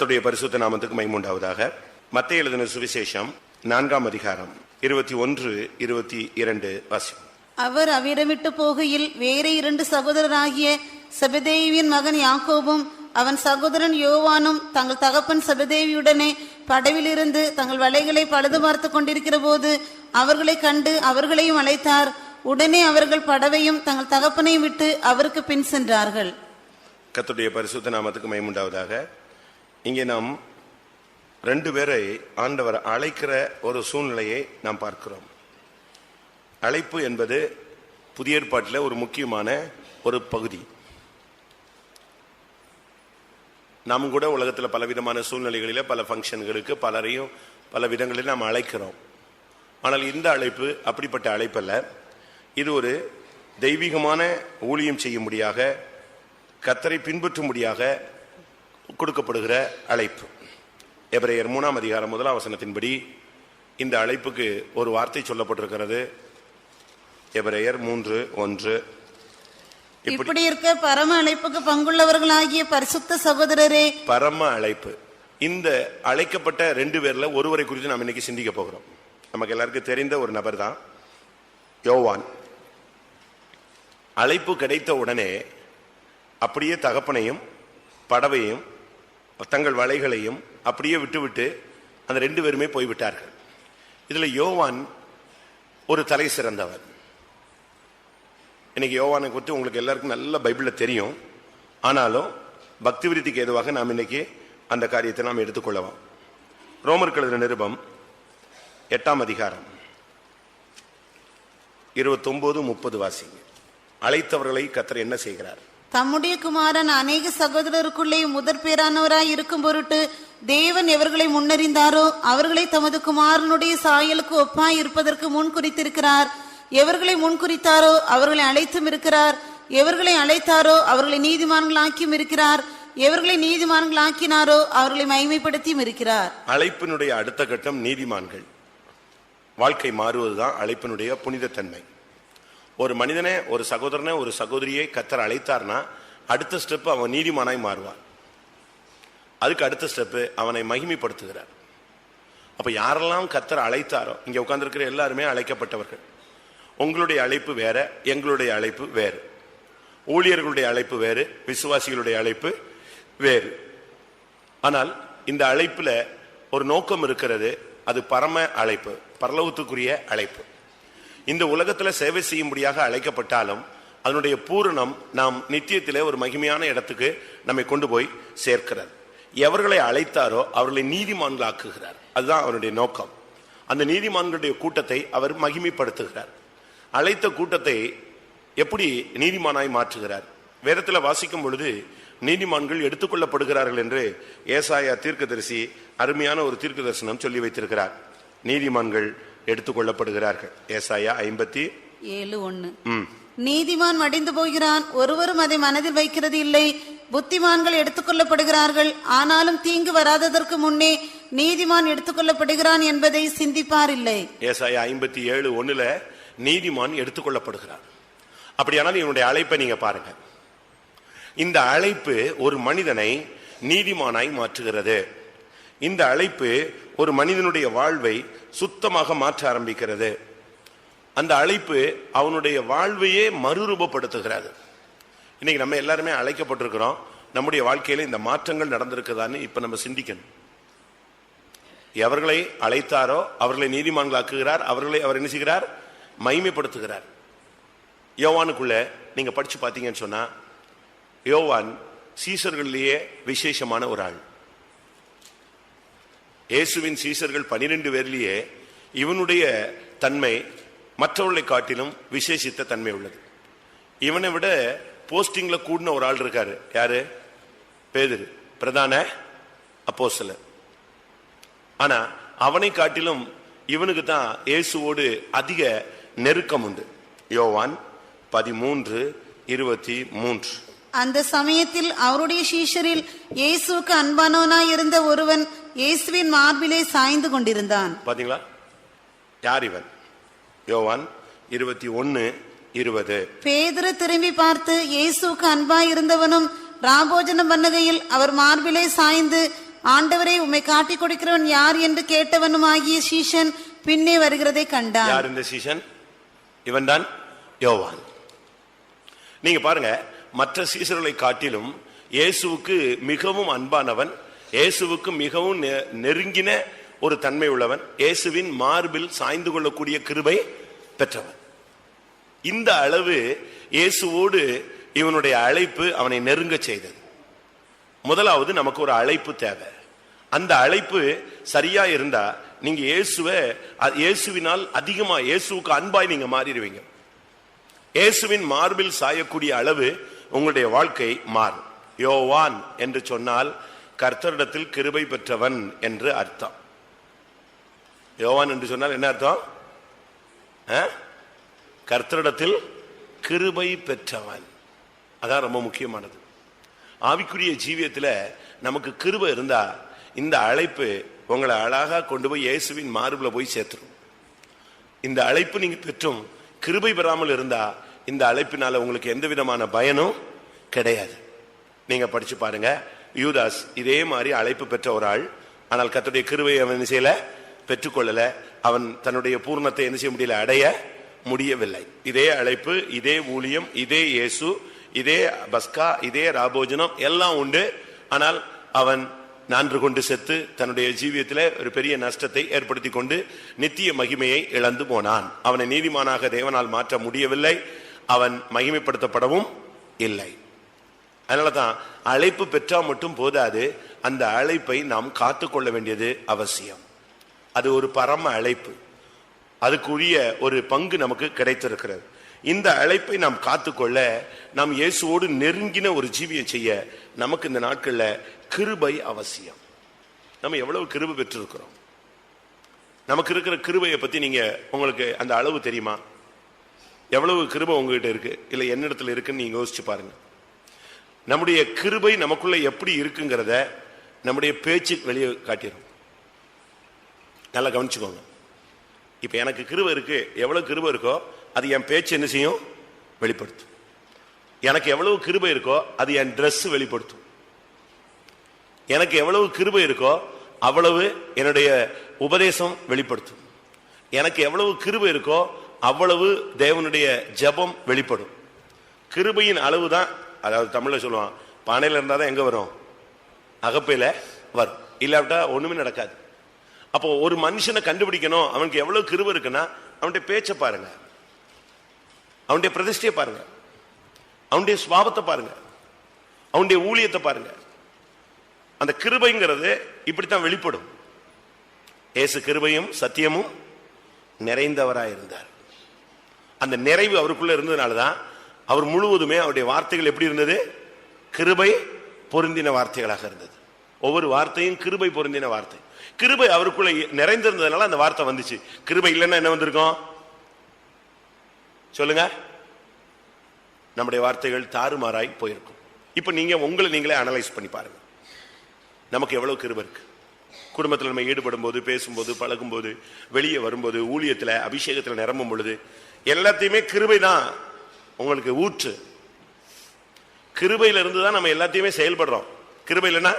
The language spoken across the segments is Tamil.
கர்த்தருடைய பரிசுத்த நாமத்துக்கு மகிமை உண்டாவதாக. மத்தேயு எழுதின சுவிசேஷம் 4ஆம் அதிகாரம் 21-22 வாசிக்கும். அவர் அவ்விடமிட்டு போகையில் வேறு 2 சகோதரராகிய செபதேயுவின் மகன் யாக்கோபும் அவன் சகோதரன் யோவானும் தங்கள் தகப்பன் செபதேவியுடனே படவிலிருந்து தங்கள் வலைகளை பழுது பார்த்து கொண்டிருக்கிற போது அவர்களை கண்டு அவர்களையும் அழைத்தார். உடனே அவர்கள் படவையும் தங்கள் தகப்பனையும் விட்டு அவருக்கு பின் சென்றார்கள். கர்த்தருடைய பரிசுத்த நாமத்துக்கு மகிமை உண்டாவதாக. இங்கே நாம் 2 பேரை ஆண்டவர் அழைக்கிற ஒரு சூழ்நிலையை நாம் பார்க்கிறோம். அழைப்பு என்பது புதிய ஏற்பாட்டில் ஒரு முக்கியமான ஒரு பகுதி. நாம் கூட உலகத்தில் பலவிதமான சூழ்நிலைகளில் பல ஃபங்க்ஷன்களுக்கு பலரையும் பல விதங்களில் நாம் அழைக்கிறோம். ஆனால் இந்த அழைப்பு அப்படிப்பட்ட அழைப்பல்ல. இது ஒரு தெய்வீகமான ஊழியம் செய்யும்படியாக, கர்த்தரை பின்பற்றும்படியாக கொடுக்கப்படுகிற அழைப்பு. எபிரேயர் 3ஆம் அதிகாரம் 1ஆம் வசனத்தின்படி இந்த அழைப்புக்கு ஒரு வார்த்தை சொல்லப்பட்டிருக்கிறது. எபிரேயர் 3:1. இப்படி இருக்க பரம அழைப்புக்கு பங்குள்ளவர்களாகிய பரிசுத்த சகோதரரே, பரம அழைப்பு. இந்த அழைக்கப்பட்ட 2 பேர்ல ஒருவரை குறித்து நாம் இன்னைக்கு சிந்திக்க போகிறோம். நமக்கு எல்லாருக்கும் தெரிந்த ஒரு நபர் தான் யோவான். அழைப்பு கிடைத்த உடனே அப்படியே தகப்பனையும் படவையும் தங்கள் வலைகளையும் அப்படியே விட்டுவிட்டு அந்த 2 பேருமே போய்விட்டார்கள். இதுல யோவான் ஒரு தலை சிறந்தவர். இன்னைக்கு யோவானை குறித்து உங்களுக்கு எல்லாருக்கும் நல்ல பைபிள்ல தெரியும். ஆனாலும் பக்தி விருத்திக்கு ஏதுவாக நாம் இன்னைக்கு அந்த காரியத்தை நாம் எடுத்துக்கொள்ளலாம். ரோமருக்கு எழுதின நிருபம் 8ஆம் அதிகாரம் 29-30 வாசிங்க. அழைத்தவர்களை கர்த்தர் என்ன செய்கிறார்? தம்முடைய குமாரன் அநேக சகோதரருக்குள்ளே முதற் பேரானவராய் இருக்கும் பொருட்டு தேவன் எவர்களை முன்னறிந்தாரோ அவர்களை தமது குமாரனுடைய சாயலுக்கு ஒப்பாய் இருப்பதற்கு முன் குறித்திருக்கிறார். எவர்களை முன் குறித்தாரோ அவர்களை அழைத்தும் இருக்கிறார். எவர்களை அழைத்தாரோ அவர்களை நீதிமான்களாக்கியும் இருக்கிறார். எவர்களை நீதிமான்களாக்கினாரோ அவர்களை மகிமைப்படுத்தியும் இருக்கிறார். அழைப்பினுடைய அடுத்த கட்டம் நீதிமான்கள். வாழ்க்கை மாறுவதுதான் அழைப்பினுடைய புனிதத்தன்மை. ஒரு மனிதனை, ஒரு சகோதரனை, ஒரு சகோதரியை கர்த்தர் அழைத்தார்னா அடுத்த ஸ்டெப் அவன் நீதிமானாய் மாறுவான். அதுக்கு அடுத்த ஸ்டெப் அவனை மகிமைப்படுத்துகிறார். அப்ப யாரெல்லாம் கர்த்தர் அழைத்தாரோ, இங்க உட்கார்ந்திருக்கிற எல்லாருமே அழைக்கப்பட்டவர்கள். உங்களுடைய அழைப்பு வேற, எங்களுடைய அழைப்பு வேறு. ஊழியர்களுடைய அழைப்பு வேறு, விசுவாசிகளுடைய அழைப்பு வேறு. ஆனால் இந்த அழைப்புல ஒரு நோக்கம் இருக்கிறது. அது பரம அழைப்பு, பரலோகத்துக்குரிய அழைப்பு. இந்த உலகத்துல சேவை செய்யும்படியாக அழைக்கப்பட்டாலும் அதனுடைய பூரணம் நாம் நித்தியத்திலே ஒரு மகிமையான இடத்துக்கு நம்மை கொண்டு போய் சேர்க்கிறார். எவர்களை அழைத்தாரோ அவர்களை நீதிமான்களாக்குகிறார். அதுதான் அவருடைய நோக்கம். அந்த நீதிமான்களுடைய கூட்டத்தை அவர் மகிமைப்படுத்துகிறார். அழைத்த கூட்டத்தை எப்படி நீதிமானாய் மாற்றுகிறார்? வேதத்துல வாசிக்கும் பொழுது நீதிமான்கள் எடுத்துக்கொள்ளப்படுகிறார்கள் என்று ஏசாயா தீர்க்கதரிசி அருமையான ஒரு தீர்க்க தரிசனம் சொல்லி வைத்திருக்கிறார். நீதிமான்கள் எடுத்துக்கொள்ளப்படுகிறார்கள். ஏசாயா 57:1. நீதிமான் மடிந்து போகிறான், ஒருவரும் அதை மனதில் வைக்கிறது இல்லை. புத்திமான்கள் எடுத்துக்கொள்ளப்படுகிறார்கள், ஆனாலும் தீங்கு வராததற்கு முன்னே நீதிமான் எடுத்துக்கொள்ளப்படுகிறான் என்பதை சிந்திப்பார் இல்லை. ஏசாயா 57:1 நீதிமான் எடுத்துக்கொள்ளப்படுகிறார். அப்படியானால் இவனுடைய அழைப்பை நீங்க பாருங்க. இந்த அழைப்பு ஒரு மனிதனை நீதிமானாய் மாற்றுகிறது. இந்த அழைப்பு ஒரு மனிதனுடைய வாழ்வை சுத்தமாக மாற்ற ஆரம்பிக்கிறது. அந்த அழைப்பு அவனுடைய வாழ்வையே மறுரூபப்படுத்துகிறது. இன்னைக்கு நம்ம எல்லாருமே அழைக்கப்பட்டிருக்கிறோம். நம்முடைய வாழ்க்கையில இந்த மாற்றங்கள் நடந்திருக்குதான்னு இப்ப நம்ம சிந்திக்கணும். எவர்களை அழைத்தாரோ அவர்களை நீதிமான்களாக்குகிறார். அவர்களை அவர் என்ன செய்கிறார்? மகிமைப்படுத்துகிறார். யோவானுக்குள்ள நீங்க படிச்சு பார்த்தீங்கன்னு சொன்னா, யோவான் சீசர்களிலேயே விசேஷமான ஒரு ஆள். இயேசுவின் சீசர்கள் 12 பேர்லயே இவனுடைய தன்மை மற்றவர்களை காட்டிலும் விசேஷித்த தன்மை உள்ளது. இவனை விட போஸ்டிங்ல கூடின ஒரு ஆள் இருக்காரு. யாரு? பேதுரு, பிரதான அப்போஸ்தலர். ஆனா அவனை காட்டிலும் இவனுக்கு தான் இயேசுவோடு அதிக நெருக்கம் உண்டு. யோவான் 13:23. அந்த சமயத்தில் அவருடைய சீஷரில் இயேசுவுக்கு அன்பானவனாய் இருந்த ஒருவன் இயேசுவின் மார்பிலே சாய்ந்து கொண்டிருந்தான். பாத்தீங்களா? யார் இவன்? யோவான் 21:20. பேதுரு திரும்பி பார்த்து இயேசுவுக்கு அன்பாய் இருந்தவனும் ராபோஜனம் பண்ணுகையில் அவர் மார்பிலே சாய்ந்து ஆண்டவரை உம்மை காட்டிக் கொடுக்கிறவன் யார் என்று கேட்டவனும் ஆகிய சீஷன் பின்னே வருகிறதை கண்டான். யார் இந்த சீஷன்? இவன் தான் யோவான். நீங்க பாருங்க, மற்ற சீஷர்களை காட்டிலும் இயேசுவுக்கு மிகவும் அன்பானவன், இயேசுவுக்கு மிகவும் நெருங்கின ஒரு தன்மை உள்ளவன், இயேசுவின் மார்பில் சாய்ந்து கொள்ளக்கூடிய கிருபை பெற்றவன். இந்த அளவு இயேசுவோடு இவனுடைய அழைப்பு அவனை நெருங்க செய்தது. முதலாவது நமக்கு ஒரு அழைப்பு தேவை. அந்த அழைப்பு சரியா இருந்தா நீங்க இயேசுவினால் அதிகமா இயேசுவுக்கு அன்பாய் நீங்க மாறிடுவீங்க. இயேசுவின் மார்பில் சாயக்கூடிய அளவு உங்களுடைய வாழ்க்கை மாறும். யோவான் என்று சொன்னால் கர்த்தரிடத்தில் கிருபை பெற்றவன் என்று அர்த்தம். யோவான் என்று சொன்னால் என்ன அர்த்தம்? கர்த்தரிடத்தில் கிருபை பெற்றவன். அதான் ரொம்ப முக்கியமானது. ஆவிக்குரிய ஜீவியத்தில் நமக்கு கிருபை இருந்தா இந்த அழைப்பு உங்களை அழகா கொண்டு போய் இயேசுவின் மார்பில் போய் சேர்த்துரும். இந்த அழைப்பு நீங்க பெற்றும் கிருபை பெறாமல் இருந்தா இந்த அழைப்பினால உங்களுக்கு எந்த விதமான பயனும் கிடையாது. நீங்க படிச்சு பாருங்க, யூதாஸ் இதே மாதிரி அழைப்பு பெற்ற ஒரு ஆள். ஆனால் கர்த்தருடைய கிருபையை அவன் செய்யல, பெற்றுக்கொள்ளல. அவன் தன்னுடைய பூர்ணத்தை என்ன செய்ய முடியல, அடைய முடியவில்லை. இதே அழைப்பு, இதே ஊழியம், இதே இயேசு, இதே பஸ்கா, இதே ராபோஜனம் எல்லாம் உண்டு. ஆனால் அவன் நான்று கொண்டு செத்து தன்னுடைய ஜீவியத்தில் ஒரு பெரிய நஷ்டத்தை ஏற்படுத்தி கொண்டு நித்திய மகிமையை இழந்து போனான். அவனை நீதிமானாக தேவனால் மாற்ற முடியவில்லை, அவன் மகிமைப்படுத்தப்படவும் இல்லை. அதனாலதான் அழைப்பு பெற்றா மட்டும் போதாது, அந்த அழைப்பை நாம் காத்துக்கொள்ள வேண்டியது அவசியம். அது ஒரு பரம அழைப்பு, அதுக்குரிய ஒரு பங்கு நமக்கு கிடைத்திருக்கிறது. இந்த அழைப்பை நாம் காத்துக்கொள்ள, நாம் இயேசுவோடு நெருங்கின ஒரு ஜீவியை செய்ய நமக்கு இந்த நாட்கள்ல கிருபை அவசியம். நம்ம எவ்வளவு கிருபை பெற்றிருக்கிறோம்? நமக்கு இருக்கிற கிருபையை பத்தி நீங்க உங்களுக்கு அந்த அளவு தெரியுமா? எவ்வளவு கிருபை உங்ககிட்ட இருக்கு, இல்ல என்னிடத்துல இருக்குன்னு நீங்க யோசிச்சு பாருங்க. நம்முடைய கிருபை நமக்குள்ள எப்படி இருக்குங்கிறத நம்முடைய பேச்சு வெளியே காட்டிடும். நல்லா கவனிச்சுக்கோங்க. இப்ப எனக்கு கிருபை இருக்கு, எவ்வளவு கிருபை இருக்கோ அது என் பேச்சு என்ன செய்யும், வெளிப்படுத்தும். எனக்கு எவ்வளவு கிருபை இருக்கோ அது என் ட்ரெஸ் வெளிப்படுத்தும். எனக்கு எவ்வளவு கிருபை இருக்கோ அவ்வளவு என்னுடைய உபதேசம் வெளிப்படுத்தும். எனக்கு எவ்வளவு கிருபை இருக்கோ அவ்வளவு தேவனுடைய ஜெபம் வெளிப்படும். கிருபையின் அளவு தான், அதாவது தமிழ்ல சொல்லுவான், பானையில இருந்தா தான் எங்க வரும், அகப்பையில வரும், இல்லாவிட்டா ஒண்ணுமே நடக்காது. அப்போ ஒரு மனுஷனை கண்டுபிடிக்கணும் அவனுக்கு எவ்வளவு கிருபை இருக்குன்னா அவனுடைய பேச்சை பாருங்க, அவனுடைய பிரதிஷ்டையை பாருங்க, அவனுடைய சுபாவத்தை பாருங்க, அவனுடைய ஊழியத்தை பாருங்க. அந்த கிருபைங்கிறது இப்படித்தான் வெளிப்படும். இயேசு கிருபையும் சத்தியமும் நிறைந்தவராயிருந்தார். அந்த நிறைவு அவருக்குள்ள இருந்ததுனாலதான் அவர் முழுவதுமே அவருடைய வார்த்தைகள் எப்படி இருந்தது, கிருபை பொருந்தின வார்த்தைகளாக இருந்தது. ஒவ்வொரு வார்த்தையும் கிருபை பொருந்தின வார்த்தை. கிருபை அவருக்குள்ள நிறைந்திருந்ததுனால அந்த வார்த்தை வந்துச்சு. கிருபை இல்லைன்னா என்ன வந்திருக்கும் சொல்லுங்க? நம்முடைய வார்த்தைகள் தாறுமாறாய் போயிருக்கும். இப்ப நீங்க உங்களை நீங்களே அனலைஸ் பண்ணி பாருங்க, நமக்கு எவ்வளவு கிருபை இருக்கு. குடும்பத்தில் நம்ம ஈடுபடும் போது, பேசும்போது, பழகும் போது, வெளியே வரும்போது, ஊழியத்தில் அபிஷேகத்தில் நிரம்பும் பொழுது எல்லாத்தையுமே கிருபை தான் உங்களுக்கு ஊற்று. கிருபையில இருந்து தான் நம்ம எல்லாத்தையுமே செயல்படுறோம். கிருபை இல்லைன்னா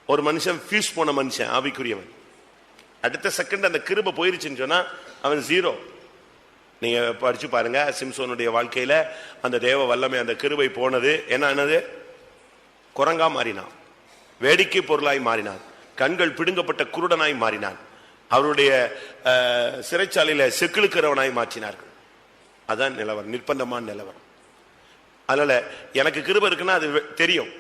ஒரு மனுஷன் ஃபியூஸ் போன மனுஷன், ஆவிக்குரியவன். அடுத்த செகண்ட் அந்த கிருபை போயிருச்சுன்னு சொன்னா அவன் ஜீரோ. நீங்க படிச்சு பாருங்க, சிம்சோனுடைய வாழ்க்கையில அந்த தேவ வல்லமை, அந்த கிருபை போனது என்னது, குரங்கா மாறினான், வேடிக்கை பொருளாய் மாறினான், கண்கள் பிடுங்கப்பட்ட குருடனாய் மாறினான், அவருடைய சிறைச்சாலையில செக்கிழுக்கிறவனாய் மாற்றினார்கள். அதான் நிலவரம், நிர்பந்தமான நிலவரம். அதனால எனக்கு கிருபை இருக்குன்னா அது தெரியும்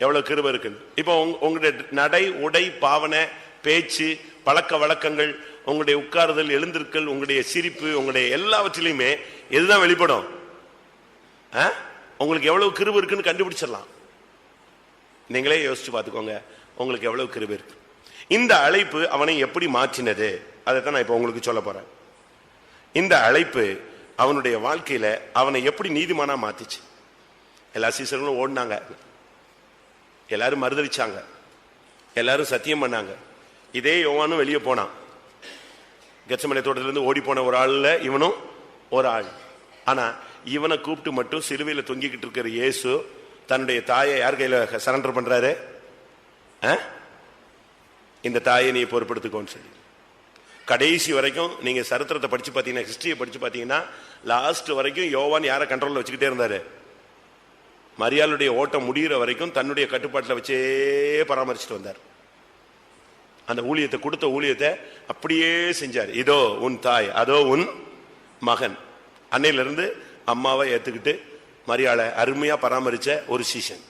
எவ்வளவு கிருபை இருக்குன்னு. இப்போ உங்களுடைய நடை, உடை, பாவனை, பேச்சு, பழக்க வழக்கங்கள், உங்களுடைய உட்காருதல், எழுந்திருக்கல், உங்களுடைய சிரிப்பு, உங்களுடைய எல்லாவற்றிலையுமே எதுதான் வெளிப்படும்? உங்களுக்கு எவ்வளவு கிருபை இருக்குன்னு கண்டுபிடிச்சிடலாம். நீங்களே யோசிச்சு பார்த்துக்கோங்க, உங்களுக்கு எவ்வளவு கிருபை இருக்கு. இந்த அழைப்பு அவனை எப்படி மாற்றினது, அதைத்தான் நான் இப்ப உங்களுக்கு சொல்ல போறேன். இந்த அழைப்பு அவனுடைய வாழ்க்கையில அவனை எப்படி நீதிமானா மாத்திச்சு. எல்லா சீசர்களும் ஓடினாங்க, எல்லாரும் மறுதளிச்சாங்க, எல்லாரும் சத்தியம் பண்ணாங்க. இதே யோவானும் வெளியே போனான். கெத்சமனே தோட்டத்திலிருந்து ஓடி போன ஒரு ஆள்ல இவனும் ஒரு ஆள். ஆனா இவனை கூப்பிட்டு மட்டும் சிலுவையில தொங்கிக்கிட்டு இருக்கிற இயேசு தன்னுடைய தாயை யார் கையில சரண்டர் பண்றாரு? இந்த தாயை நீ பொறுப்படுத்திக்கோன்னு சொல்லி. கடைசி வரைக்கும் நீங்க சரித்திரத்தை படிச்சு பாத்தீங்கன்னா, ஹிஸ்டரியை படிச்சு பாத்தீங்கன்னா, லாஸ்ட் வரைக்கும் யோவான் யாரை கண்ட்ரோல்ல வச்சுக்கிட்டே இருந்தாரு? மரியாளுடைய ஓட்டம் முடிகிற வரைக்கும் தன்னுடைய கட்டுப்பாட்டில் வச்சே பராமரிச்சுட்டு வந்தார். அந்த ஊழியத்தை கொடுத்த ஊழியத்தை அப்படியே செஞ்சார். இதோ உன் தாய், அதோ உன் மகன். அன்னையிலிருந்து அம்மாவை ஏத்துக்கிட்டு மரியாளை அருமையா பராமரிச்ச ஒரு சீசன்.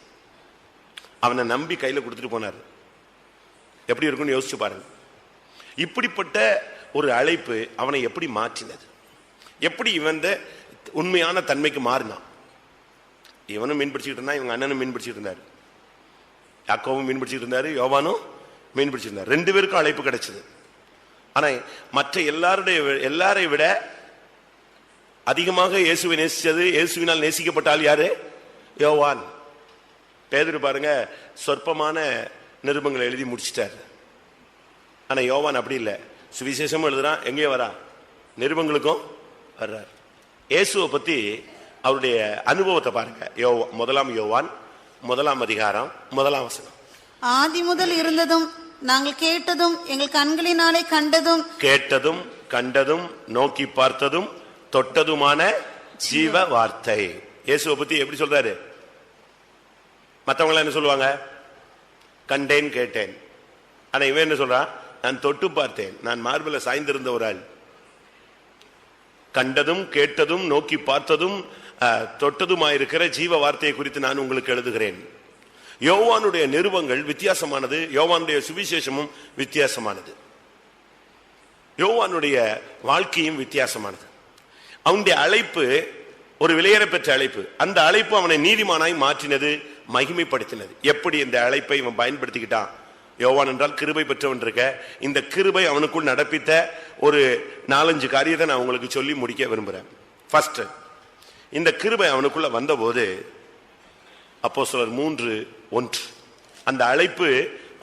அவனை நம்பி கையில கொடுத்துட்டு போனார். எப்படி இருக்குன்னு யோசிச்சு பாருங்க. இப்படிப்பட்ட ஒரு அழைப்பு அவனை எப்படி மாற்றினது? எப்படி இவன் உண்மையான தன்மைக்கு மாறினான்? இவனும் மீன் பிடிச்சிட்டு இருந்தான், இவங்க அண்ணனும் மீன் பிடிச்சிட்டு இருந்தாரு. யாக்கோவும் மீன் பிடிச்சிட்டு இருந்தாரு, யோவானும் மீன் பிடிச்சிருந்தார். 2 பேருக்கும் அழைப்பு கிடைச்சது. ஆனா மற்ற எல்லாரை விட அதிகமாக இயேசுவை நேசிச்சது, இயேசுவினால் நேசிக்கப்பட்டால் யாரு? யோவான். பேதுரு பாருங்க, சொற்பமான நிருபங்களை எழுதி முடிச்சிட்டாரு. ஆனா யோவான் அப்படி இல்லை. சுவிசேஷமும் எழுதுறான், எங்கேயும் வரா, நிருபங்களுக்கும் வர்றார். இயேசுவை பத்தி அவருடைய அனுபவத்தை பாருங்க. 1 யோவான் 1 அதிகாரம் 1 வசனம். ஆதி முதல் இருந்ததும் நாங்கள் கேட்டதும் எங்கள் கண்களினாலே கேட்டதும் கண்டதும் நோக்கி பார்த்ததும் தொட்டதுமான ஜீவ வார்த்தை. இயேசுவை பத்தி எப்படி சொல்றாரு? மற்றவங்க என்ன சொல்லுவாங்க? கண்டேன் கேட்டேன். ஆனா இவன் என்ன சொல்றான்? நான் தொட்டு பார்த்தேன், நான் மார்பில சாய்ந்திருந்த ஒரு ஆள். கண்டதும் கேட்டதும் நோக்கி பார்த்ததும் தொட்டதுமாயிருக்கிற ஜீவ வார்த்தையை குறித்து நான் உங்களுக்கு எழுதுகிறேன். யோவானுடைய நிருபங்கள் வித்தியாசமானது, யோவானுடைய சுவிசேஷமும் வித்தியாசமானது, யோவானுடைய வாழ்க்கையும் வித்தியாசமானது. அவனுடைய அழைப்பு ஒரு விலையேற பெற்ற அழைப்பு. அந்த அழைப்பு அவனை நீதிமானாய் மாற்றினது, மகிமைப்படுத்தினது. எப்படி இந்த அழைப்பை இவன் பயன்படுத்திக்கிட்டான்? யோவான் என்றால் கிருபை பெற்றவன் இருக்க, இந்த கிருபை அவனுக்குள் நடப்பித்த ஒரு 4-5 காரியத்தை நான் உங்களுக்கு சொல்லி முடிக்க விரும்புறேன். ஃபர்ஸ்ட், இந்த கிருபை அவனுக்குள்ள வந்தபோது அப்போஸ்தலர் 3:1 அந்த அழைப்பு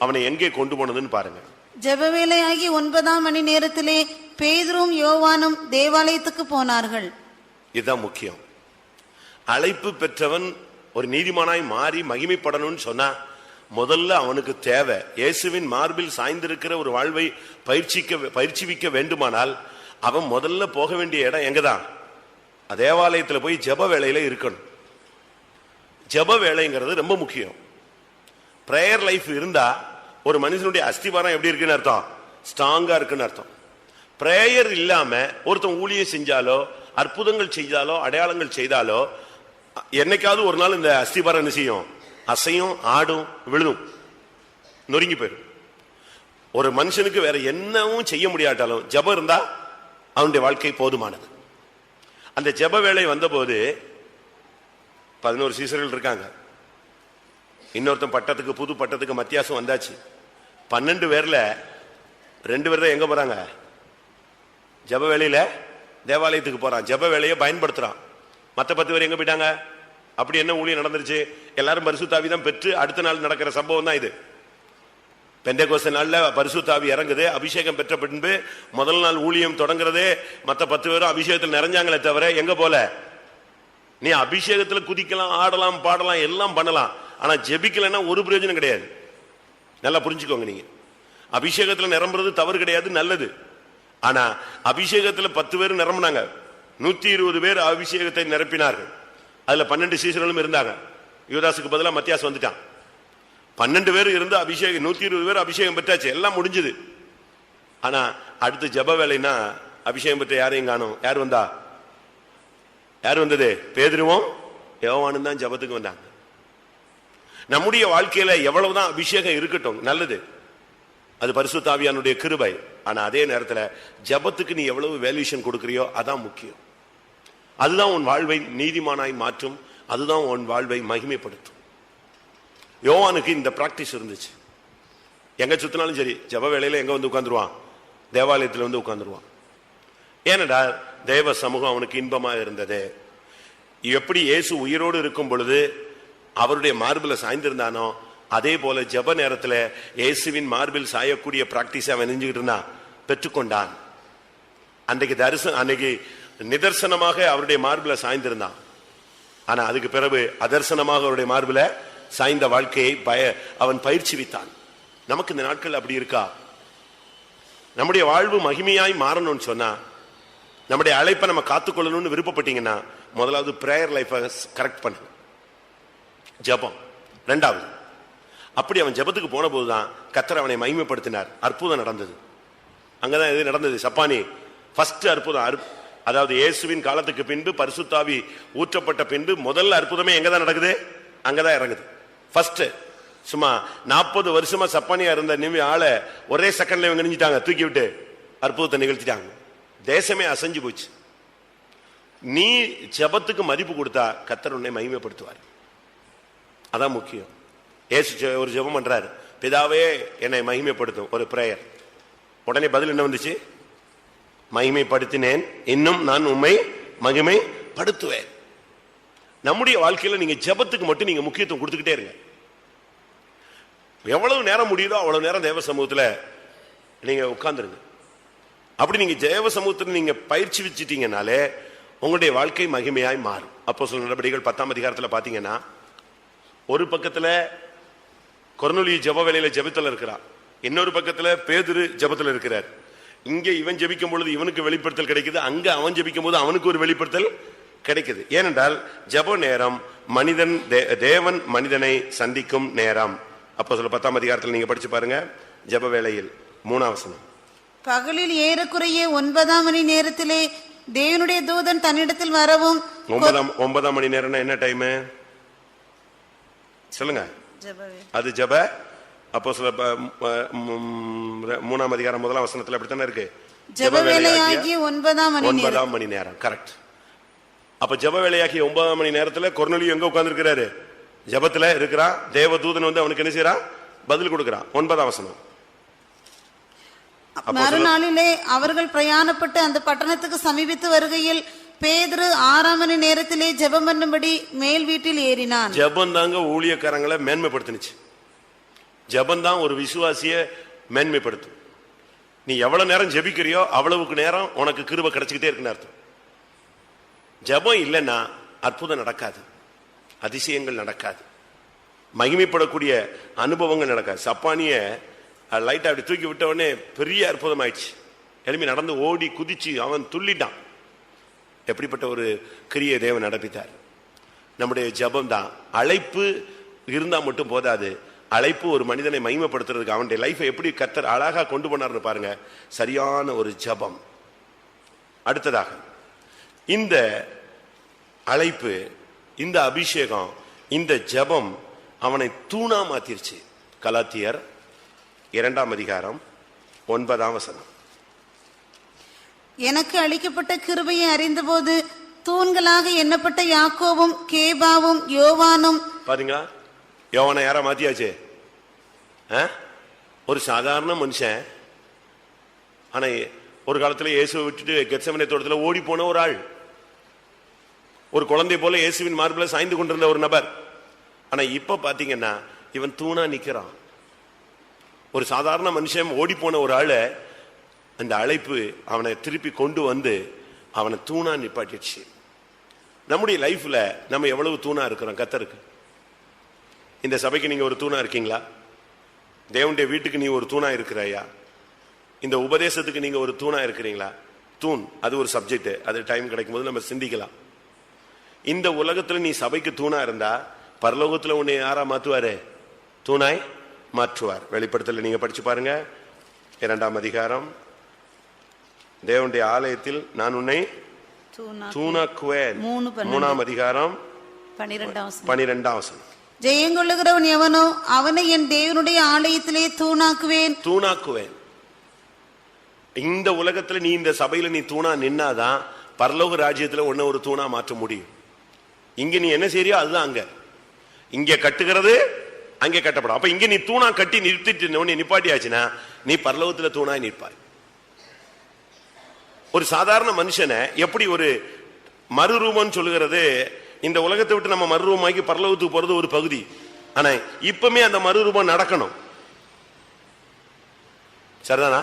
அவனை எங்கே கொண்டு போனதுன்னு பாருங்க. ஜெபவேளையாகி 9ஆம் மணி நேரத்திலே பேதுரும் யோவானும் தேவாலயத்துக்கு போனார்கள். இதுதான் முக்கியம். அழைப்பு பெற்றவன் ஒரு நீதிமானாய் மாறி மகிமைப்படணும்னு சொன்னா முதல்ல அவனுக்கு தேவை இயேசுவின் மார்பில் சாய்ந்திருக்கிற ஒரு வாழ்வை பயிற்சிவிக்க வேண்டுமானால் அவன் முதல்ல போக வேண்டிய இடம் எங்கதான்? தேவாலயத்துல போய் ஜெப வேளையில இருக்கணும். ஜெப வேளைங்கிறது ரொம்ப முக்கியம். பிரேயர் லைஃப் இருந்தா ஒரு மனுஷனுடைய அஸ்திவாரம் எப்படி இருக்குன்னு அர்த்தம்? ஸ்ட்ராங்கா இருக்குன்னு அர்த்தம். பிரேயர் இல்லாம ஒருத்தன் ஊழியம் செஞ்சாலோ அற்புதங்கள் செய்தாலோ அடையாளங்கள் செய்தாலோ என்னைக்காவது ஒரு நாள் இந்த அஸ்திவாரம் என்ன செய்யும்? அசையும், ஆடும், விழுதும், நொறுங்கி போயிடும். ஒரு மனுஷனுக்கு வேற என்னவும் செய்ய முடியாட்டாலும் ஜெபம் இருந்தா அவனுடைய வாழ்க்கை போதுமானது. அந்த ஜெப வேளை வந்தபோது 11 சீசர்கள் இருக்காங்க. இன்னொருத்தன் பட்டத்துக்கு, புது பட்டத்துக்கு மத்தியாசம் வந்தாச்சு. 12 பேர்ல 2 பேர் தான் எங்க போறாங்க? ஜெப வேளையில தேவாலயத்துக்கு போறான், ஜெப வேளையை பயன்படுத்துறான். மற்ற 10 பேர் எங்க போயிட்டாங்க? அப்படி என்ன ஊழியம் நடந்துருச்சு? எல்லாரும் பரிசுத்த ஆவி தான் பெற்று அடுத்த நாள் நடக்கிற சம்பவம் தான் இது. பெந்தேகோஸ்தே நாள்ல பரிசுத்த ஆவி இறங்குது, அபிஷேகம் பெற்ற பின்பு முதல் நாள் ஊழியம் தொடங்குறதே. மற்ற 10 பேரும் அபிஷேகத்தில் நிறைஞ்சாங்களே தவிர எங்க போல? நீ அபிஷேகத்துல குதிக்கலாம், ஆடலாம், பாடலாம், எல்லாம் பண்ணலாம். ஆனா ஜெபிக்கலன்னா ஒரு பிரயோஜனம் கிடையாது. நல்லா புரிஞ்சுக்கோங்க. நீங்க அபிஷேகத்துல நிரம்புறது தவறு கிடையாது, நல்லது. ஆனா அபிஷேகத்துல 10 பேர் நிரம்பினாங்க, 120 பேர் அபிஷேகத்தை நிரப்பினார்கள். அதுல 12 சீசர்களும் இருந்தாங்க. யூதாசுக்கு பதிலா மத்தியாஸ் வந்துட்டான். 12 பேர் இருந்து அபிஷேகம், 120 பேர் அபிஷேகம் பெற்றாச்சு, எல்லாம் முடிஞ்சது. ஆனா அடுத்து ஜெப வேலைன்னா அபிஷேகம் பெற்ற யாரையும் காணும். யார் வந்தா? யார் வந்தது? பேதுருவும் யோவானும் தான் ஜெபத்துக்கு வந்தாங்க. நம்முடைய வாழ்க்கையில எவ்வளவுதான் அபிஷேகம் இருக்கட்டும், நல்லது, அது பரிசுத்த ஆவியானுடைய கிருபை. ஆனா அதே நேரத்துல ஜெபத்துக்கு நீ எவ்வளவு வேல்யூஷன் கொடுக்கறியோ அதான் முக்கியம். அதுதான் உன் வாழ்வை நீதிமானாய் மாற்றும், அதுதான் உன் வாழ்வை மகிமைப்படுத்தும். யோவானுக்கு இந்த பிராக்டிஸ் இருந்துச்சு. எங்க சுத்தினாலும் சரி ஜெப வேளையில எங்க வந்து உட்கார்ந்துருவான்? தேவாலயத்தில் வந்து உட்கார்ந்துருவான். ஏனடா தேவ சமூகம் அவனுக்கு இன்பமா இருந்தது. எப்படி இயேசு உயிரோடு இருக்கும் பொழுது அவருடைய மார்பில் சாய்ந்திருந்தானோ அதே போல ஜெப நேரத்தில் இயேசுவின் மார்பில் சாயக்கூடிய பிராக்டிஸ் அவன் நெஞ்சுக்கிட்டு இருந்தான், பெற்றுக்கொண்டான். அன்றைக்கு நிதர்சனமாக அவருடைய மார்பில் சாய்ந்திருந்தான். ஆனா அதுக்கு பிறகு அதர்சனமாக அவருடைய மார்பில் சாய்ந்த வாழ்க்கையை அவன் பயிற்சி வித்தான். நமக்கு இந்த நாட்கள் அப்படி இருக்கா? நம்முடைய வாழ்வு மகிமையாய் மாறணும்னு சொன்னா, நம்முடைய அழைப்பை நம்ம காத்துக்கொள்ளணும்னு விருப்பப்பட்டீங்கன்னா, முதலாவது பிரேயர் லைஃபை கரெக்ட் பண்ணுங்க, ஜெபம். ரெண்டாவது, அப்படி அவன் ஜெபத்துக்கு போன போதுதான் கர்த்தர் அவனை மகிமைப்படுத்தினார், அற்புதம் நடந்தது. அங்கதான் இது நடந்தது. சப்பானி ஃபர்ஸ்ட் அற்புதம், அதாவது இயேசுவின் காலத்துக்கு பின்பு பரிசுத்தாவி ஊற்றப்பட்ட பின்பு முதல்ல அற்புதமே எங்கதான் நடக்குது? அங்கதான் இறங்குது ஃபர்ஸ்ட். சும்மா 40 வருஷமா சப்பானியா இருந்த ஆளை ஒரே செகண்ட்ல இவங்க நினைச்சிட்டாங்க, தூக்கி விட்டு அற்புதத்தை நிகழ்த்திட்டாங்க. தேசமே அசைஞ்சு போச்சு. நீ ஜெபத்துக்கு மதிப்பு கொடுத்தா கர்த்தர் உன்னை மகிமைப்படுத்துவார். அதான் முக்கியம். இயேசு ஒரு ஜெபம் பண்றாரு, பிதாவே என்னை மகிமைப்படுத்தும், ஒரு பிரேயர். உடனே பதில் என்ன வந்துச்சு? மகிமைப்படுத்தினேன், இன்னும் நான் உம்மை மகிமைப்படுத்துவேன். நம்முடைய வாழ்க்கையில நீங்க ஜெபத்துக்கு மட்டும் நீங்க முக்கியத்துவம் கொடுத்துக்கிட்டே இருங்க. எவ்வளவு நேரம் முடியுதோ அவ்வளவு நேரம் தேவ சமூகத்துல நீங்க உட்கார்ந்துருங்க. அப்படி நீங்க தேவ சமூகத்துல நீங்க பயிற்சி வச்சுட்டீங்கனாலே உங்களுடைய வாழ்க்கை மகிமையாய் மாறும். அப்போஸ்தலர் நடபடிகள் 10ஆம் அதிகாரத்துல பாத்தீங்கன்னா, ஒரு பக்கத்துல கொர்நேலியு ஜெப வேளையில ஜெபத்துல இருக்கிறான், இன்னொரு பக்கத்துல பேதுரு ஜெபத்துல இருக்கிறார். இங்க இவன் ஜெபிக்கும் பொழுது இவனுக்கு வெளிப்படுத்தல் கிடைக்குது, அங்க அவன் ஜெபிக்கும் போது அவனுக்கு ஒரு வெளிப்படுத்தல் கிடைக்குது. ஏனென்றால் ஜெப நேரம் மனிதன் தேவன் மனிதனை சந்திக்கும் நேரம். அப்போஸ்தலர் 10ஆம் அதிகாரத்தில் நீங்க படிச்சு பாருங்க, ஜெப வேளையில் 3ஆம் வசனம். பகலில் ஏறக்குறைய 9ஆம் மணி நேரத்திலே தேவனுடைய தூதன் தன்னிடத்தில் வரவும். 9ஆம் மணி நேரம்னா என்ன டைம் சொல்லுங்க? அது ஜெப. அப்போஸ்தலர் 3ஆம் அதிகாரம் 1ஆம் வசனத்துல அப்படித்தானே இருக்கு, ஜெப வேளையாகிய 9ஆம் மணி நேரம். கரெக்ட். அப்ப ஜெப வேளையாகிய 9ஆம் மணி நேரத்துல கொர்நேலியு எங்க உட்கார்ந்து இருக்கிறாரு? ஜெபத்துல இருக்கிறான். தேவதூதன் வந்து அவனுக்கு என்ன செய்யறான்? பதில் கொடுக்கிறான். 9ஆம் வசனம். மறுநாளிலே அவர்கள் பிரயாணப்பட்டு அந்த பட்டணத்துக்கு சமீபித்து வருகையில் பேதுரு 6ஆம் மணி நேரத்திலே ஜெபம் பண்ணும்படி மேல் வீட்டில் ஏறினான். ஜெபம் தாங்க ஊழியக்காரங்களை மேன்மைப்படுத்துனுச்சு. ஜெபம் தான் ஒரு விசுவாசிய மேன்மைப்படுத்தும். நீ எவ்வளவு நேரம் ஜெபிக்கிறியோ அவ்வளவுக்கு நேரம் உனக்கு கிருபை கிடைச்சுக்கிட்டே இருக்குன்னு அர்த்தம். ஜெபம் இல்லைன்னா அற்புதம் நடக்காது, அதிசயங்கள் நடக்காது, மகிமைப்படக்கூடிய அனுபவங்கள் நடக்காது. சப்பானிய லைட்டா அப்படி தூக்கி விட்ட உடனே பெரிய அற்புதம் ஆயிடுச்சு. எழுப்பி நடந்து ஓடி குதிச்சு அவன் துள்ளிட்டான். எப்படிப்பட்ட ஒரு கிரியை தேவன் நடப்பித்தார். நம்முடைய ஜெபம் தான். அழைப்பு இருந்தா மட்டும் போதாது, அழைப்பு ஒரு மனிதனை மகிமைப்படுத்துறதுக்கு அவனுடைய லைஃபை எப்படி கர்த்தர் அழகா கொண்டு போனார்னு பாருங்க. சரியான ஒரு ஜெபம். அடுத்ததாக இந்த அழைப்பு, இந்த அபிஷேகம், இந்த ஜெபம் அவனை தூணா மாத்திருச்சு. கலாத்தியர் 2ஆம் அதிகாரம் 9ஆம் வசனம். எனக்கு அளிக்கப்பட்ட கிருபையை அறிந்தபோது தூண்களாக எண்ணப்பட்ட யாக்கோவும் கேபாவும் யோவானும். பாருங்க, யோவானை யாரா மாத்தியாச்சு? ஒரு சாதாரண மனுஷன். ஆனா ஒரு காலத்துல இயேசுவை விட்டுட்டு கெத்செமனே தோட்டத்துல ஓடி போன ஒரு ஆள், ஒரு குழந்தை போல இயேசுவின் மார்பில சாய்ந்து கொண்டிருந்த ஒரு நபர். ஆனா இப்ப பாத்தீங்கன்னா இவன் தூணா நிக்கிறான். ஒரு சாதாரண மனுஷன் ஓடி போன ஒரு ஆளு அந்த அழைப்பு அவனை திருப்பி கொண்டு வந்து அவனை தூணா நிப்பாட்டிடுச்சு. நம்முடைய லைஃப்ல நம்ம எவ்வளவு தூணா இருக்கிறோம் கர்த்தருக்கு? இந்த சபைக்கு நீங்க ஒரு தூணா இருக்கீங்களா? தேவனுடைய வீட்டுக்கு நீ ஒரு தூணா இருக்கிறாயா? இந்த உபதேசத்துக்கு நீங்க ஒரு தூணா இருக்கிறீங்களா? தூண் அது ஒரு சப்ஜெக்ட், அது டைம் கிடைக்கும் போது நம்ம சிந்திக்கலாம். இந்த உலகத்துல நீ சபைக்கு தூணா இருந்தா பரலோகத்துல உன்னை யாரா மாத்துவாரு? தூணாய் மாற்றுவார். வெளிப்படுத்தல நீங்க படிச்சு பாருங்க, 2ஆம் அதிகாரம். தேவனுடைய ஆலயத்தில் நான் உன்னை தூணாக்குவேன். 3ஆம் அதிகாரம் 12ஆம் வசனம். ஜெயங்கொள்ளுகிறவன் எவனோ அவனை என் தேவனுடைய ஆலயத்திலே தூணாக்குவேன். தூணாக்குவேன். இந்த உலகத்துல நீ இந்த சபையில நீ தூணா நின்னாதான் பரலோக ராஜ்யத்துல உன்ன ஒரு தூணா மாற்ற முடியும். இங்க நீ என்ன செய்யறியோ அதுதான் அங்க. இங்க கட்டுகிறது அங்கே கட்டப்படும். அப்ப இங்க நீ தூணா கட்டி நிறுத்திட்டு நிப்பாட்டியாச்சுன்னா நீ பரலோகத்துல தூணாய் நிற்பாய். ஒரு சாதாரண மனுஷனை எப்படி ஒரு மறுரூபம் சொல்லுகிறது, இந்த உலகத்தை விட்டு நம்ம மறுரூபமாக்கி பரலோகத்துக்கு போறது ஒரு பகுதி. ஆனா இப்பமே அந்த மறுரூபம் நடக்கணும். சரிதானா?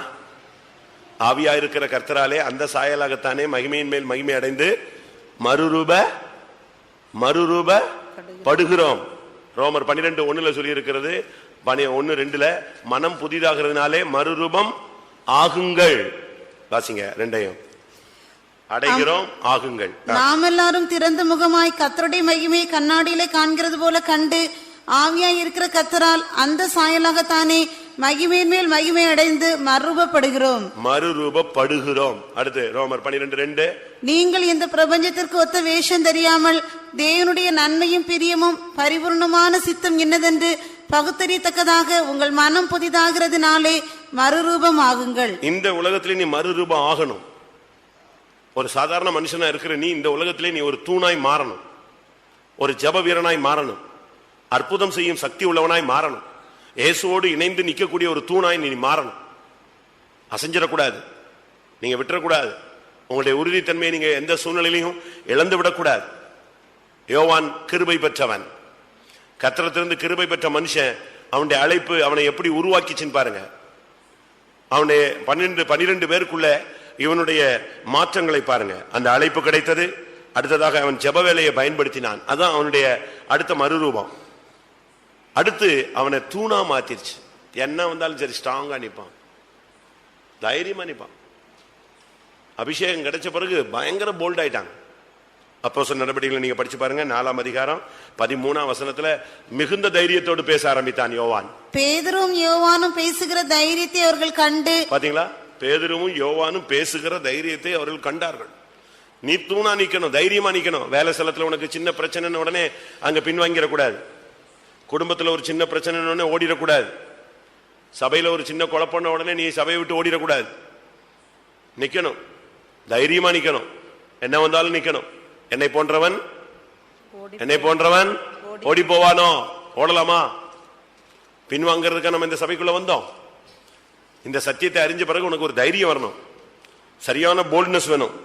ஆவியா இருக்கிற கர்த்தராலே அந்த சாயலாகத்தானே மகிமையின் மேல் மகிமை அடைந்து மறுரூப படுகிறோம். ரோமர் 12:1 சொல்லி இருக்கிறது. 1:2 மனம் புதிதாகிறதுனாலே மறுரூபம் ஆகுங்கள். வாசிங்க ரெண்டையும். அடைகிறோம், ஆகுங்கள். நாம் எல்லாரும் திறந்த முகமாய் கர்த்தருடைய மகிமையை கண்ணாடியிலே காண்கிறது போல கண்டு ஆவியாய் இருக்கிற கர்த்தரால் அந்த சாயலாகத்தானே மகிமையின் மேல் மகிமை அடைந்து மறுரூபப்படுகிறோம். அடுத்து ரோமர் 12:2. நீங்கள் இந்த பிரபஞ்சத்திற்கு ஒத்த வேஷம் தெரியாமல் தேவனுடைய நன்மையும் பிரியமும் பரிபூர்ணமான சித்தம் என்னதென்று பகுத்தறியத்தக்கதாக உங்கள் மனம் புதிதாகிறதுனாலே மறுரூபம் ஆகுங்கள். இந்த உலகத்திலே நீ மறுரூபம் ஆகணும். ஒரு சாதாரண மனுஷனா இருக்கிற நீ இந்த உலகத்திலே நீ ஒரு தூணாய் மாறணும், ஒரு ஜெப வீரனாய் மாறணும், அற்புதம் செய்யும் சக்தி உள்ளவனாய் மாறணும், இயேசுவோடு இணைந்து நிற்கக்கூடிய ஒரு தூணாய் நீ மாறணும். அசைஞ்சிடக்கூடாது, நீங்க விட்டுறக்கூடாது. உங்களுடைய உறுதித்தன்மையை நீங்க எந்த சூழ்நிலையிலையும் இழந்து விடக்கூடாது. யோவான் கிருபை பெற்றவன், கர்த்தரிடத்திலிருந்து கிருபை பெற்ற மனுஷன். அவனுடைய அழைப்பு அவனை எப்படி உருவாக்கிச்சின்னு பாருங்க. அவனுடைய 12 பேருக்குள்ள இவனுடைய மாற்றங்களை பாருங்க. அந்த அழைப்பு கிடைத்தது. அடுத்ததாக அவன் ஜெப வேலையை பயன்படுத்தினான். அதான் அவனுடைய அடுத்த மறுரூபம். அடுத்து அவனை தூணா மாத்திருச்சு. என்ன வந்தாலும் சரி ஸ்ட்ராங்கா நிப்பான், தைரியமா நிப்பான். அபிஷேகம் கிடைச்ச பிறகு பயங்கர போல்ட் ஆயிட்டாங்க. அப்போஸ்தலர் நடவடிக்கைகளை நீங்க படிச்சு பாருங்க. 4ஆம் அதிகாரம் 13ஆம் வசனத்துல மிகுந்த தைரியத்தோடு பேச ஆரம்பித்தான் யோவான். பேதுருவும் யோவானும் பேசுகிற தைரியத்தை அவர்கள் கண்டு, பாத்தீங்களா, பேதுருவும் யோவானும் பேசுகிற தைரியத்தை அவர்கள் கண்டார்கள். நீ தூணா நிக்கணும், தைரியமா நிக்கணும். வேலை ஸ்தலத்துல உனக்கு சின்ன பிரச்சனை உடனே அங்க பின்வாங்கிடக்கூடாது. குடும்பத்துல ஒரு சின்ன பிரச்சனை உடனே ஓடிடக்கூடாது. சபையில ஒரு சின்ன குழப்பம் உடனே நீ சபையை விட்டு ஓடிடக்கூடாது. நிக்கணும், தைரியமா நிக்கணும். என்ன வந்தாலும் நிக்கணும். என்னை போன்றவன் ஓடி போவானோ? ஓடலாமா? பின்வாங்கிறதுக்கு நம்ம இந்த சபைக்குள்ள வந்தோம். இந்த சத்தியத்தை அறிஞ்ச பிறகு உனக்கு ஒரு தைரியம் வரணும், சரியான போல்ட்னஸ் வேணும்.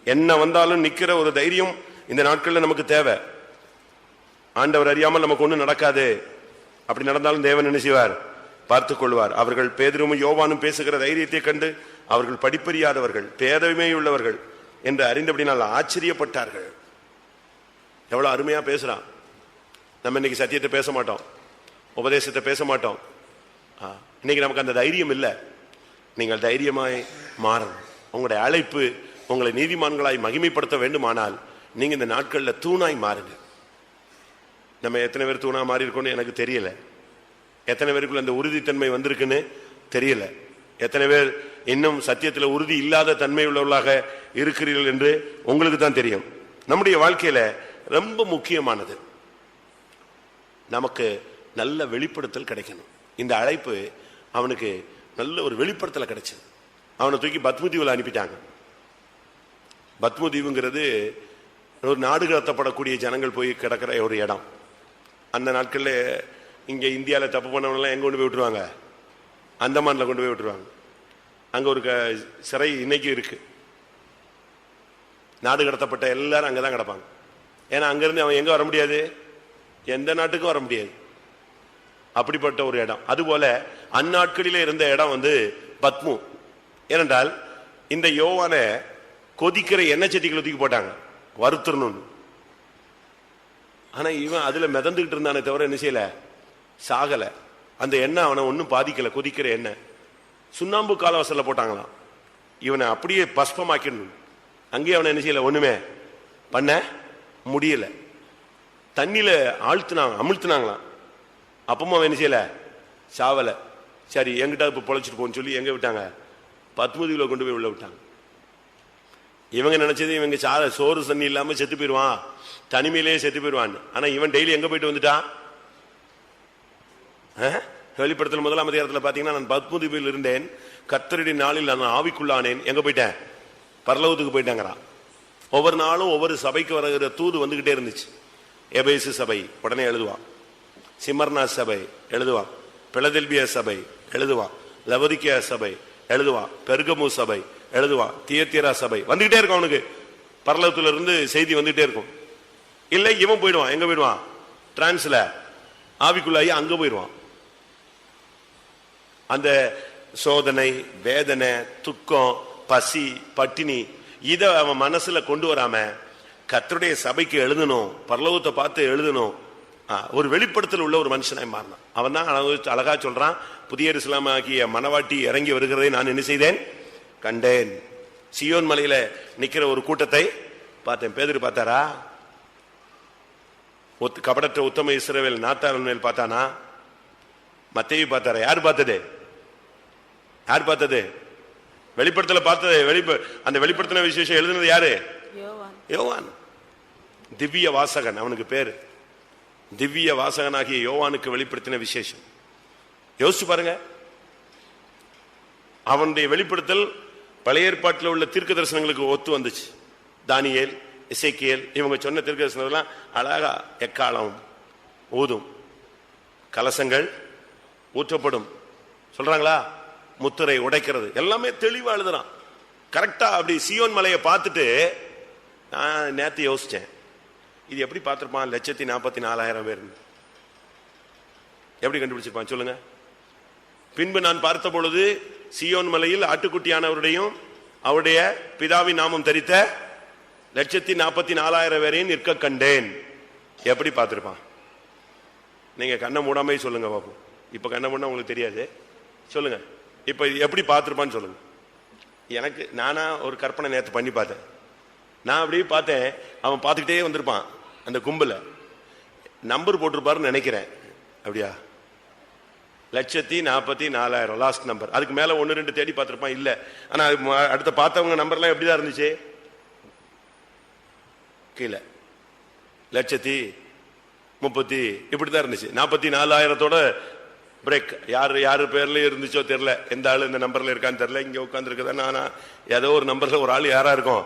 என்ன வந்தாலும் நிக்கிற ஒரு தைரியம் இந்த நாட்கள்ல நமக்கு தேவை. ஆண்டவர் அறியாமல் நமக்கு ஒண்ணும் நடக்காது. அப்படி நடந்தாலும் தேவன் என்ன செய்வார்? பார்த்துக் கொள்வார். அவர்கள் பேதுருவும் யோவானும் பேசுகிற தைரியத்தை கண்டு அவர்கள் படிப்பறியாதவர்கள், பேதமை உள்ளவர்கள் என்று அறிந்தபடினால் ஆச்சரியப்பட்டார்கள். எவ்வளவு அருமையா பேசுறான். நம்ம இன்னைக்கு சத்தியத்தை பேச மாட்டோம், உபதேசத்தை பேச மாட்டோம். இன்னைக்கு நமக்கு அந்த தைரியம் இல்லை. நீங்கள் தைரியமாய் மாறணும். உங்களுடைய அழைப்பு உங்களை நீதிமான்களாய் மகிமைப்படுத்த வேண்டுமானால் நீங்க இந்த நாட்கள்ல தூணாய் மாறுங்க. நம்ம எத்தனை பேர் தூணா மாறி இருக்கோம்னு எனக்கு தெரியல. எத்தனை பேருக்குள்ள அந்த உறுதித்தன்மை வந்திருக்குன்னு தெரியல. எத்தனை பேர் இன்னும் சத்தியத்துல உறுதி இல்லாத தன்மை உள்ளவர்களாக இருக்கிறீர்கள் என்று உங்களுக்கு தான் தெரியும். நம்முடைய வாழ்க்கையில ரொம்ப முக்கியமானது நமக்கு நல்ல வெளிப்படுத்தல் கிடைக்கணும். இந்த அழைப்பு அவனுக்கு நல்ல ஒரு வெளிப்படுத்தல கிடைச்சது. அவனை தூக்கி பத்ம தீவுல அனுப்பிட்டாங்க. பத்ம தீவுங்கிறது ஒரு நாடு கடத்தப்படக்கூடிய ஜனங்கள் போய் கிடக்கிற ஒரு இடம். அந்த நாட்கள்ல இங்க இந்தியாவில் தப்பு பண்ணவங்களாம் எங்க கொண்டு போய் விட்டுருவாங்க? அந்தமான்ல கொண்டு போய் விட்டுருவாங்க. அங்க ஒரு சிறை இன்னைக்கு இருக்கு. நாடு கடத்தப்பட்ட எல்லாரும் அங்கதான் கிடப்பாங்க. ஏன்னா அங்கிருந்து அவன் எங்க வர முடியாது, எந்த நாட்டுக்கும் வர முடியாது. அப்படிப்பட்ட ஒரு இடம். அதுபோல அந்நாட்களிலே இருந்த இடம் பத்மு. ஏனென்றால் இந்த யோவான கொதிக்கிற எண்ணெய் சட்டிகளை தூக்கி போட்டாங்க வறுத்துறணும்னு. ஆனா இவன் அதுல மிதந்துகிட்டு இருந்தானே தவிர என்ன செய்யல, சாகல. அந்த எண்ணெய் அவனை ஒன்னும் பாதிக்கல. கொதிக்கிற எண்ணெய் சுண்ணாம்பு காலவாசல்ல போட்டாங்களாம். இவனை அப்படியே பஸ்பமாக்கிடணும். அங்கேயே அவனை என்ன செய்யல, ஒண்ணுமே பண்ண முடியல. தண்ணியில அமிழ்த்தினாங்களாம். அப்பமா அவன் என்ன செய்யல, சாவல. சரி எங்கிட்ட இப்ப பொழைச்சிட்டு போன்னு சொல்லி எங்க விட்டாங்க? பத்மதீவுல கொண்டு போய் உள்ள விட்டாங்க. இவங்க நினைச்சது இவங்க சோறு தண்ணி இல்லாம செத்து போயிடுவான், தனிமையிலேயே செத்து போயிடுவான். ஆனா இவன் டெய்லி எங்க போயிட்டு வந்துட்டான்? வெளிப்படுத்தல் 1ஆம் அதிகாரத்துல பாத்தீங்கன்னா, நான் பத்மதீவில் இருந்தேன், கர்த்தருடைய நாளில் நான் ஆவிக்குள்ளானேன். எங்க போயிட்டேன்? பரலோகத்துக்கு போயிட்டாங்கிறான். ஒவ்வொரு நாளும் ஒவ்வொரு சபைக்கு வருகிற தூது வந்துகிட்டே இருந்துச்சு. எபேசு சபை உடனே எழுதுவான், சிமர்னா சபை எழுதுவான், பிலதெல்பியா சபை எழுதுவான், லவோதிக்கேயா சபை எழுதுவான், பெர்கமு சபை எழுதுவான், தியத்தீரா சபை வந்துகிட்டே இருக்கும். அவனுக்கு பரலோகத்துல இருந்து செய்தி வந்துகிட்டே இருக்கும். இல்ல இவன் போயிடுவான். எங்க போயிடுவான்? டிரான்ஸ்ல ஆவிக்குள்ளாயி அங்க போயிடுவான். அந்த சோதனை, வேதனை, துக்கம், பசி, பட்டினி இத அவன் மனசுல கொண்டு வராம கர்த்தருடைய சபைக்கு எழுதணும், பரலோகத்தை பார்த்து எழுதணும், ஒரு வெளிப்படுத்தல் உள்ள ஒரு மனுஷனாய் மாறினான். அவன் தான் அழகா சொல்றான், புதிய எருசலேமாகிய மணவாட்டி இறங்கி வருகிறதை நான் என்ன செய்தேன், கண்டேன். சியோன் மலையில நிக்கிற ஒரு கூட்டத்தை பார்த்தேன். பேதுரு பார்த்தாரா? கபடற்ற உத்தம இஸ்ரவேல் நாத்தான் மேல் பார்த்தானா? மத்தேயு பார்த்தாரா? யார் பார்த்தது? யார் பார்த்தது? வெளிப்படுத்தல பார்த்தது. அந்த வெளிப்படுத்தின விசேஷம் எழுதுனது யாரு? யோவான். திவ்ய வாசகன் அவனுக்கு பேரு. திவ்ய வாசகனாகிய யோவானுக்கு வெளிப்படுத்தின விசேஷம். யோசிச்சு பாருங்க. அவனுடைய வெளிப்படுத்தல் பழைய ஏற்பாட்டில் உள்ள தீர்க்க தரிசனங்களுக்கு ஒத்து வந்துச்சு. தானியேல், எசேக்கியேல் இவங்க சொன்ன தீர்க்க தரிசனம் அழகா எக்காலம் ஊதும், கலசங்கள் ஊற்றப்படும் சொல்றாங்களா, முத்திரை உடைக்கிறது எல்லாமே தெளிவா எழுதுறான். கரெக்டா அப்படி சியோன் மலையை பார்த்துட்டு நான் நேத்து யோசிச்சேன், இது எப்படி பார்த்திருப்பான்? 1,44,000 பேர் எப்படி கண்டுபிடிச்சிருப்பான் சொல்லுங்க. பின்பு நான் பார்த்த பொழுது சியோன் மலையில் ஆட்டுக்குட்டியானவருடையும் அவருடைய பிதாவின் நாமம் தரித்த 1,44,000 பேரையும் நிற்க கண்டேன். எப்படி பார்த்திருப்பான்? நீங்க கண்ணை மூடாமே சொல்லுங்க பாப்போம். இப்ப கண்ணை மூடா உங்களுக்கு தெரியாது, சொல்லுங்க இப்ப எப்படி பார்த்திருப்பான்னு சொல்லுங்க. எனக்கு நானா ஒரு கற்பனை நேற்று பண்ணி பார்த்தேன். நான் அப்படியே பார்த்தேன், அவன் பார்த்துக்கிட்டே வந்திருப்பான். அந்த கும்பல நம்பர் போட்டிருப்பாருன்னு நினைக்கிறேன். அப்படியா? 1,44,000 லாஸ்ட் நம்பர். அதுக்கு மேல 1-2 தேடி பார்த்திருப்பான். இல்ல, ஆனா அடுத்த பார்த்தவங்க நம்பர்லாம் எப்படிதான் இருந்துச்சு? கீழே 1,30,000 இப்படிதான் இருந்துச்சு. 44,000 பிரேக். யாரு பேர்ல இருந்துச்சோ தெரியல, எந்த ஆளு இந்த நம்பர்ல இருக்கான்னு தெரியல. இங்க உட்கார்ந்து இருக்கதா நானா ஏதோ ஒரு நம்பர்ல ஒரு ஆள் யாரா இருக்கும்,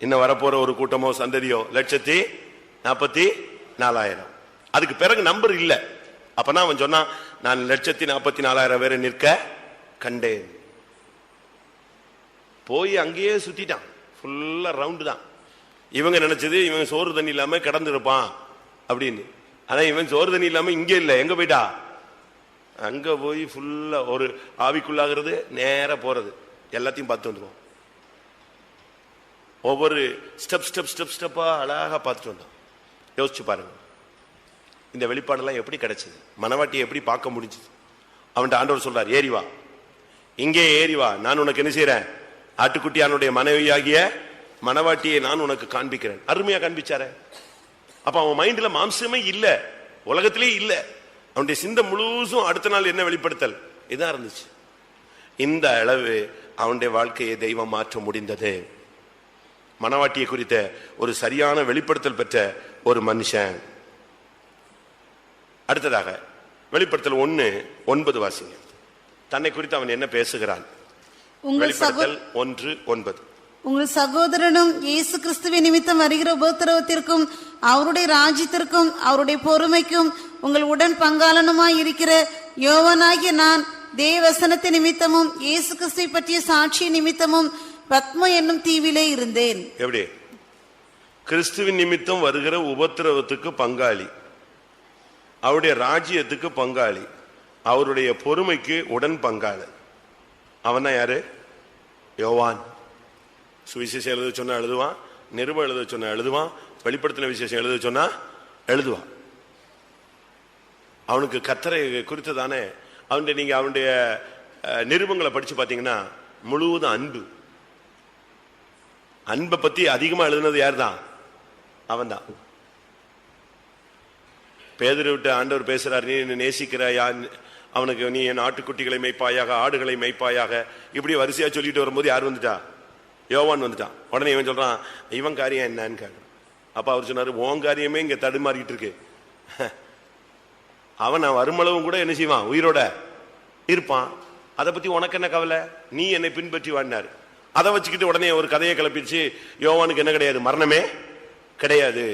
இன்னும் வரப்போற ஒரு கூட்டமோ சந்ததியோ. 1,44,000. அதுக்கு பிறகு நம்பர் இல்ல. அப்பனா அவன் சொன்னான், நான் 1,44,000 பேரை நிற்க கண்டேன். போய் அங்கேயே சுத்திட்டான். ஃபுல்லா ரவுண்டு தான். இவங்க நினைச்சது இவன் சோறு தண்ணி இல்லாம கிடந்து இருப்பான் அப்படின்னு. ஆனா இவன் சோறு தண்ணி இல்லாம இங்க இல்ல. எங்க போயிட்டா? அங்க போய் ஃபுல்லா ஒரு ஆவிக்குள்ளாகிறது, நேர போறது, எல்லாத்தையும் பார்த்து வந்துருவோம். ஒவ்வொரு ஸ்டெப்பா அழகா பார்த்துட்டு வந்தான். யோசிச்சு பாருங்க, இந்த வெளிப்பாடெல்லாம் எப்படி கிடைச்சது? மணவாட்டியை எப்படி பார்க்க முடிஞ்சது? அவன்கிட்ட ஆண்டவர் சொல்றார், ஏறி வா, இங்கே ஏறி வா, நான் உனக்கு என்ன செய்யறேன், ஆட்டுக்குட்டியானுடைய மனைவியாகிய மணவாட்டியை நான் உனக்கு காண்பிக்கிறேன். அருமையா காண்பிச்சார. அப்ப அவன் மைண்ட்ல மாம்சமே இல்ல, உலகத்திலே இல்ல. அவனுடைய சிந்தை முழுசும் அடுத்த நாள் என்ன வெளிப்படுத்தல் இதான் இருந்துச்சு. இந்த அளவு அவனுடைய வாழ்க்கையை தெய்வம் மாற்ற முடிந்தது. மணவாட்டியை குறித்த ஒரு சரியான வெளிப்படுத்தல் பெற்ற ஒரு மனுஷன். அடுத்ததாக வெளிப்படுத்தல் 1:9 வாசிங்க. தன்னை குறித்து அவன் என்ன பேசுகிறான்? வெளிப்படுத்தல் 1:9. உங்கள் சகோதரனும் இயேசு கிறிஸ்துவின் நிமித்தம் வருகிற உபத்திரவத்திற்கும் அவருடைய ராஜ்யத்திற்கும் அவருடைய பொறுமைக்கும் உங்கள் உடன் பங்காளனுமாய் இருக்கிற யோவானாகிய நான் தேவவசனத்தின் நிமித்தமும் இயேசு கிறிஸ்துவை பற்றிய சாட்சி நிமித்தமும் பத்மோ என்னும் தீவிலே இருந்தேன். எப்படி? கிறிஸ்துவின் நிமித்தம் வருகிற உபத்திரவத்துக்கு பங்காளி, அவருடைய ராஜ்யத்துக்கு பங்காளி, அவருடைய பொறுமைக்கு உடன் பங்காளி. அவன் தான் யாரு? யோவான். சுவிசேஷம் எழுத சொன்னா எழுதுவான், நிருபம் எழுத சொன்னா எழுதுவான், வெளிப்படுத்தின விசேஷம் எழுத சொன்னா எழுதுவான். அவனுக்கு கர்த்தரை குறித்ததானே நீங்க அவனுடைய நிருபங்களை படிச்சு பாத்தீங்கன்னா முழுவதும் அன்பு. அன்பை பத்தி அதிகமா எழுதுனது யார் தான்? அவன் தான். பேதுரு விட்டு ஆண்டவர் பேசுறார், நீ என்ன நேசிக்கிறாயா, அவனுக்கு நீ என் ஆட்டுக்குட்டிகளை மேய்ப்பாயாக, ஆடுகளை மேய்ப்பாயாக, இப்படி வரிசையா சொல்லிட்டு வரும்போது யார் வந்துட்டா? யோவான் வந்துட்டான். உடனே இவன் சொல்றான், இவன் காரியம் என்னன்னு கேட்கறான். அப்ப அவர் சொன்னாரு, உன் காரியமே இங்க தடுமாறிட்டு இருக்கு. அவன் நான் வருமளவும் கூட என்ன செய்வான், உயிரோட இருப்பான். அதை பத்தி உனக்கு என்ன கவலை, நீ என்னை பின்பற்றி வாழ்னாரு. அதை வச்சுக்கிட்டு உடனே ஒரு கதையை கிளப்பிடுச்சு, யோவானுக்கு என்ன கிடையாது, மரணமே கிடையாது,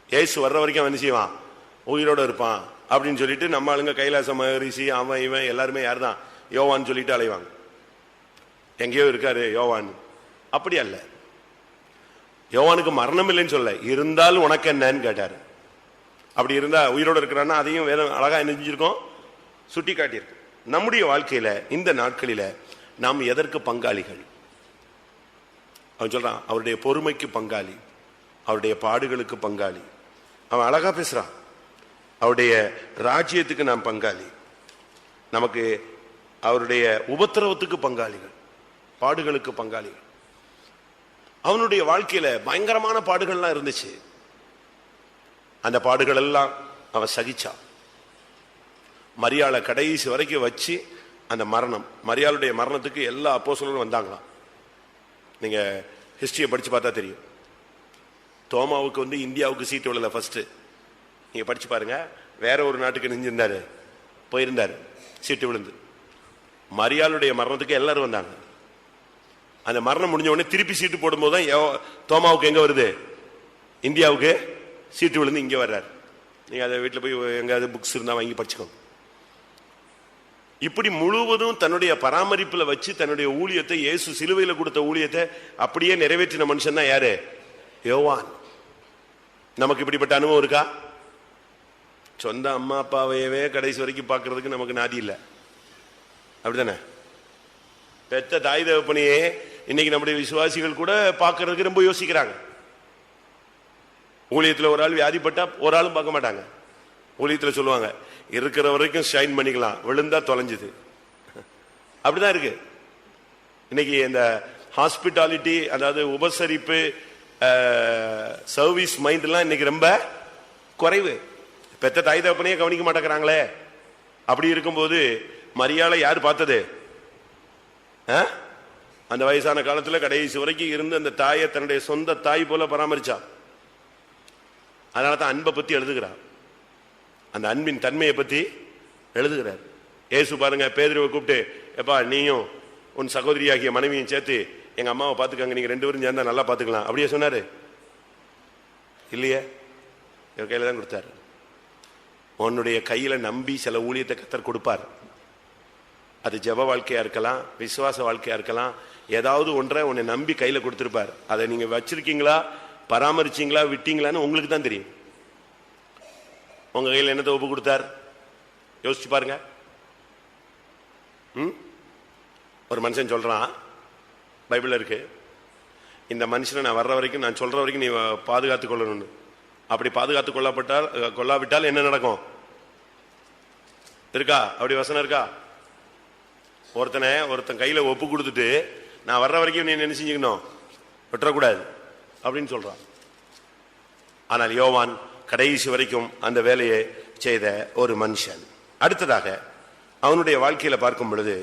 ஏசு வர்ற வரைக்கும் அவன் என்ன செய்வான், உயிரோட இருப்பான் அப்படின்னு சொல்லிட்டு நம்ம ஆளுங்க கைலாச மகரிஷி அவன் இவன் எல்லாருமே யார் தான், யோவான் சொல்லிட்டு அலைவாங்க. எங்கேயோ இருக்காரு யோவான். அப்படி அல்ல, யோவானுக்கு மரணம் இல்லைன்னு சொல்ல, இருந்தால் உனக்கு என்னன்னு கேட்டாரு. அப்படி இருந்தா உயிரோட இருக்கிறான்னா அதையும் வேற அழகா என்ன செஞ்சிருக்கோம், சுட்டி காட்டியிருக்கு. நம்முடைய வாழ்க்கையில இந்த நாட்களில நாம் எதற்கு பங்காளிகள்? அவன் சொல்றான், அவருடைய பொறுமைக்கு பங்காளி, அவருடைய பாடுகளுக்கு பங்காளி. அவன் அழகா பேசுறான். அவருடைய ராஜ்யத்துக்கு நாம் பங்காளி, நமக்கு அவருடைய உபத்திரவத்துக்கு பங்காளிகள், பாடுகளுக்கு பங்காளிகள். அவனுடைய வாழ்க்கையில பயங்கரமான பாடுகள்லாம் இருந்துச்சு. அந்த பாடுகள் எல்லாம் அவன் சகிச்சான். மரியாளை கடைசி வரைக்கும் வச்சு அந்த மரணம், மரியாளுடைய மரணத்துக்கு எல்லா அப்போஸ்தலரும் வந்தாங்களாம். நீங்க ஹிஸ்டரியை படிச்சு பார்த்தா தெரியும். தோமாவுக்கு இந்தியாவுக்கு சீட்டு விழல ஃபர்ஸ்ட். நீங்க படிச்சு பாருங்க. வேற ஒரு நாட்டுக்கு நெஞ்சிருந்தாரு, போயிருந்தாரு, சீட்டு விழுந்து. மரியாளுடைய மரணத்துக்கு எல்லாரும் வந்தாங்க. அந்த மரணம் முடிஞ்ச உடனே திருப்பி சீட்டு போடும்போது தான் தோமாவுக்கு எங்க வருது, இந்தியாவுக்கு சீட்டு விழுந்து இங்க வர்றாரு. நீங்க அதை வீட்டில் போய் எங்காவது புக்ஸ் இருந்தா வாங்கி படிச்சுக்கோங்க. இப்படி முழுவதும் தன்னுடைய பராமரிப்புல வச்சு தன்னுடைய ஊழியத்தை, இயேசு சிலுவையில கொடுத்த ஊழியத்தை அப்படியே நிறைவேற்றின மனுஷன் தான் யாரு? யோவான். நமக்கு இப்படிப்பட்ட அனுபவம் இருக்கா? சொந்த அம்மா அப்பாவையவே கடைசி வரைக்கும் பார்க்கறதுக்கு நமக்கு நாதி இல்லை, அப்படித்தானே? பெத்த தாய் தகப்பனையே இன்னைக்கு நம்முடைய விசுவாசிகள் கூட பார்க்கறதுக்கு ரொம்ப யோசிக்கிறாங்க. ஊழியத்தில் ஒரு ஆள் வியாதிப்பட்டா ஒரு ஆளும் பார்க்க மாட்டாங்க. ஊழியத்தில் சொல்லுவாங்க, இருக்கிற வரைக்கும் ஷைன் பண்ணிக்கலாம், விழுந்தா தொலைஞ்சுது. அப்படிதான் இருக்கு இன்னைக்கு. இந்த ஹாஸ்பிட்டாலிட்டி, அதாவது உபசரிப்பு, சர்வீஸ் மைண்ட் எல்லாம் இன்னைக்கு ரொம்ப குறைவு. பெத்த தாய் தகப்பனையே கவனிக்க மாட்டேங்கிறாங்களே. அப்படி இருக்கும்போது மரியாதை யார் பார்த்தது? அந்த வயசான காலத்துல கடைசி வரைக்கும் இருந்து அந்த தாயை தன்னுடைய சொந்த தாய் போல பராமரிச்சா. அதனாலதான் அன்பை பத்தி எழுதுகிறார், அந்த அன்பின் தன்மையை பத்தி எழுதுகிறார். ஏசு பாருங்க, பேதுருவை கூப்பிட்டு, எப்பா நீயும் உன் சகோதரியாகிய மனைவியும் சேர்த்து எங்க அம்மாவை பாத்துக்காங்க, நீங்க 2 பேரும் சேர்ந்தா நல்லா பாத்துக்கலாம், அப்படியே சொன்னாரு இல்லையே? இவர் கையில தான் கொடுத்தாரு. உன்னுடைய கையில நம்பி சில ஊழியத்தை கர்த்தர் கொடுப்பார். அது ஜெப வாழ்க்கையா இருக்கலாம், விசுவாச வாழ்க்கையா இருக்கலாம். ஏதாவது ஒன்றை உன்னை நம்பி கையில கொடுத்திருப்பார். அதை நீங்க வச்சிருக்கீங்களா, பராமரிச்சீங்களா, விட்டீங்களான்னு உங்களுக்கு தான் தெரியும். உங்க கையில் என்னத்தை ஒப்பு கொடுத்தார் யோசிச்சு பாருங்க. ஒரு மனுஷன் சொல்றான், பைபிள்ல இருக்கு, இந்த மனுஷனை நான் வர்ற வரைக்கும், நான் சொல்ற வரைக்கும் நீ பாதுகாத்துக் கொள்ளணும்னு. அப்படி பாதுகாத்து கொள்ளாவிட்டால் என்ன நடக்கும்? இருக்கா அப்படி வசனம் இருக்கா? ஒருத்தன் கையில ஒப்பு கொடுத்துட்டு நான் வர்ற வரைக்கும் நீ என்ன செஞ்சுக்கணும், விட்டுறக்கூடாது அப்படின்னு சொல்றான். ஆனால் யோவான் கடைசி வரைக்கும் அந்த வேலையை செய்த ஒரு மனுஷன். அடுத்ததாக அவனுடைய வாழ்க்கையில பார்க்கும் பொழுது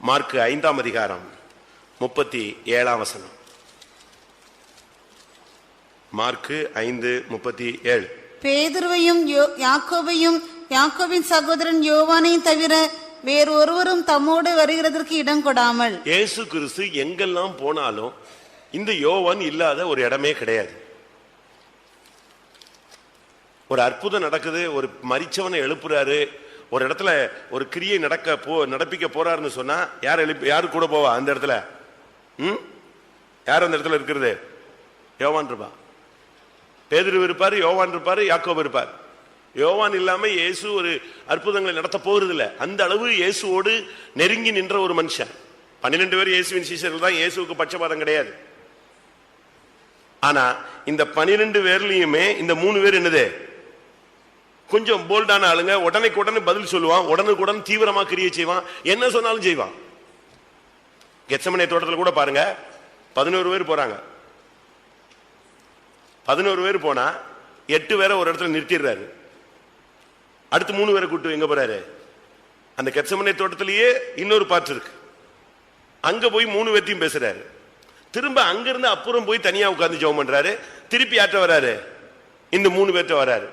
மார்க்கு 5ஆம் அதிகாரம் 37ஆம் வசனம். மார்க்கு 5:37. பேதுருவையும் யாக்கோபையும் யாக்கோபின் சகோதரன் யோவானையும் தவிர வேறு ஒருவரும் தம்மோடு வருகிறதற்கு இடம் கொடாமல். இயேசு கிறிஸ்து எங்கெல்லாம் போனாலும் இந்த யோவான் இல்லாத ஒரு இடமே கிடையாது. ஒரு அற்புதம் நடக்குது, ஒரு மரிச்சவனை எழுப்புறாரு, ஒரு இடத்துல ஒரு கிரியை நடப்பிக்க போறாருன்னு சொன்னா யாரு கூட போவா அந்த இடத்துல? யார் அந்த இடத்துல இருக்கிறது? யோவான் இருப்பா, பேதுரு இருப்பாரு, யோவான் இருப்பாரு, யாக்கோபு இருப்பார். யோவான் இல்லாம இயேசு ஒரு அற்புதங்களை நடத்த போறது இல்ல. அந்த அளவு இயேசுவோடு நெருங்கி நின்ற ஒரு மனுஷன். 12 பேர் இயேசுவின் சீஷர்கள் தான். இயேசுவுக்கு பட்சபாதம் கிடையாது. ஆனா இந்த 12 பேர்லயுமே இந்த 3 பேர் என்னது, கொஞ்சம் போல்டான ஆளுங்க. உடனே பதில் சொல்லுவான், உடனுக்குடன் தீவிரமா கிரியை செய்வான், என்ன சொன்னாலும் செய்வான். கெத்சமனே தோட்டத்தில் கூட பாருங்க, 11 பேர் போறாங்க. 11 பேர் போனா 8 பேரை ஒரு இடத்துல நிறுத்திடுறாரு. அடுத்து 3 பேரை கூட்டு எங்க போறாரு? அந்த கெத்சமனே தோட்டத்திலேயே இன்னொரு பார்ட் இருக்கு, அங்க போய் 3 பேர்த்தையும் பேசுறாரு. திரும்ப அங்கிருந்து அப்புறம் போய் தனியா உட்கார்ந்து ஜெபம் பண்றாரு. திருப்பி யாற்ற வராரு? இந்த 3 பேர்ட்ட வராரு.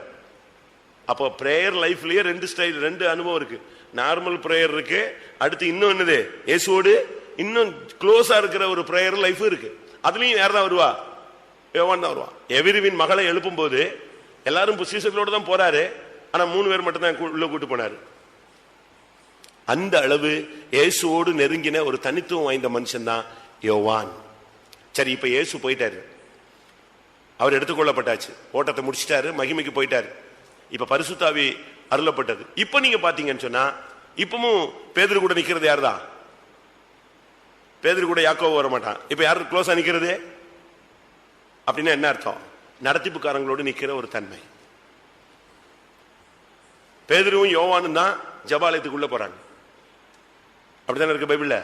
அப்போ பிரேயர் லைஃப்லயே 2 ஸ்டைல், 2 அனுபவம் இருக்கு. நார்மல் பிரேயர் இருக்கு, அடுத்து இன்னும் என்னது, இயேசுவோடு இன்னும் க்ளோஸா இருக்கிற ஒரு பிரேயர் லைஃப் இருக்கு. அதுலயும் யார் தான் வருவா? யோவான் தான் வருவா. எவிரிவின் மகளை எழுப்பும் போது எல்லாரும் சீசர்களோடு தான் போறாரு, ஆனா 3 பேர் மட்டும் தான் உள்ள கூட்டு போனாரு. அந்த அளவு இயேசுவோடு நெருங்கின ஒரு தனித்துவம் வாய்ந்த மனுஷன் தான் யோவான். சரி, இப்ப இயேசு போயிட்டாரு, அவர் எடுத்துக்கொள்ளப்பட்டாச்சு, ஓட்டத்தை முடிச்சிட்டாரு, மகிமைக்கு போயிட்டாரு. இப்ப பரிசுத்த ஆவி அருளப்பட்டது. இப்ப நீங்க பாத்தீங்கன்னு சொன்னா இப்பவும் பேதுரு கூட நிக்கிறது யாருதான்? பேதுரு கூட யாக்கோபு வர மாட்டான். இப்ப யாரு க்ளோஸா நிக்கிறது? அப்படின்னா என்ன அர்த்தம்? நடத்திப்புக்காரங்களோடு நிக்கிற ஒரு தன்மை. பேதுருவும் யோவானும் தான் ஜெபாலயத்துக்குள்ள போறாங்க. அப்படித்தானே இருக்கு பைபிள்ல.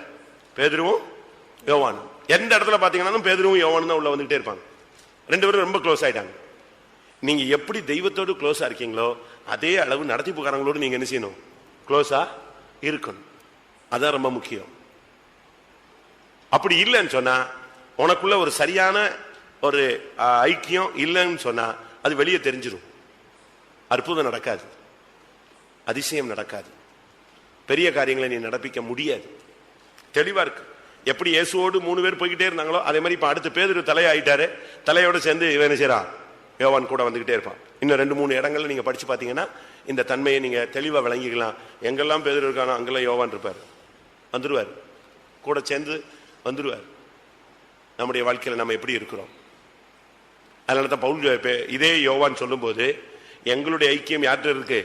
பேதுருவும் யோவானும் எந்த இடத்துல பாத்தீங்கன்னா பேதுருவும் யோவானும் தான் உள்ள வந்துகிட்டே இருப்பாங்க. ரெண்டு பேரும் ரொம்ப க்ளோஸ் ஆயிட்டாங்க. நீங்க எப்படி தெய்வத்தோடு க்ளோஸா இருக்கீங்களோ அதே அளவு நடத்திப்புக்காரங்களோடு நீங்க என்ன செய்யணும்? க்ளோஸா இருக்கணும். அதான் ரொம்ப முக்கியம். அப்படி இல்லைன்னு சொன்னா, உனக்குள்ள ஒரு சரியான ஒரு ஐக்கியம் இல்லைன்னு சொன்னா அது வெளியே தெரிஞ்சிடும். அற்புதம் நடக்காது, அதிசயம் நடக்காது, பெரிய காரியங்களை நீ நடப்பிக்க முடியாது. தெளிவா இருக்கு. எப்படி இயேசுவோடு 3 பேர் போய்கிட்டே இருந்தாங்களோ அதே மாதிரி இப்ப அடுத்து பேதுரு தலையாயிட்டாரு. தலையோட சேர்ந்து இவன் செய்றான், யோவான் கூட வந்துகிட்டே இருப்பான். இன்னும் 2-3 இடங்கள்ல நீங்க படிச்சு பாத்தீங்கன்னா இந்த தன்மையை நீங்க தெளிவா விளங்கிக்கலாம். எங்கெல்லாம் பேதுரு இருக்கானோ அங்கெல்லாம் யோவான் இருப்பார், வந்துருவார், கூட சேர்ந்து வந்துருவார். நம்முடைய வாழ்க்கையில நம்ம எப்படி இருக்கிறோம்? அதனால தான் பவுல் இதே யோவான் சொல்லும் போது எங்களுடைய ஐக்கியம் யார்கிட்ட இருக்கு?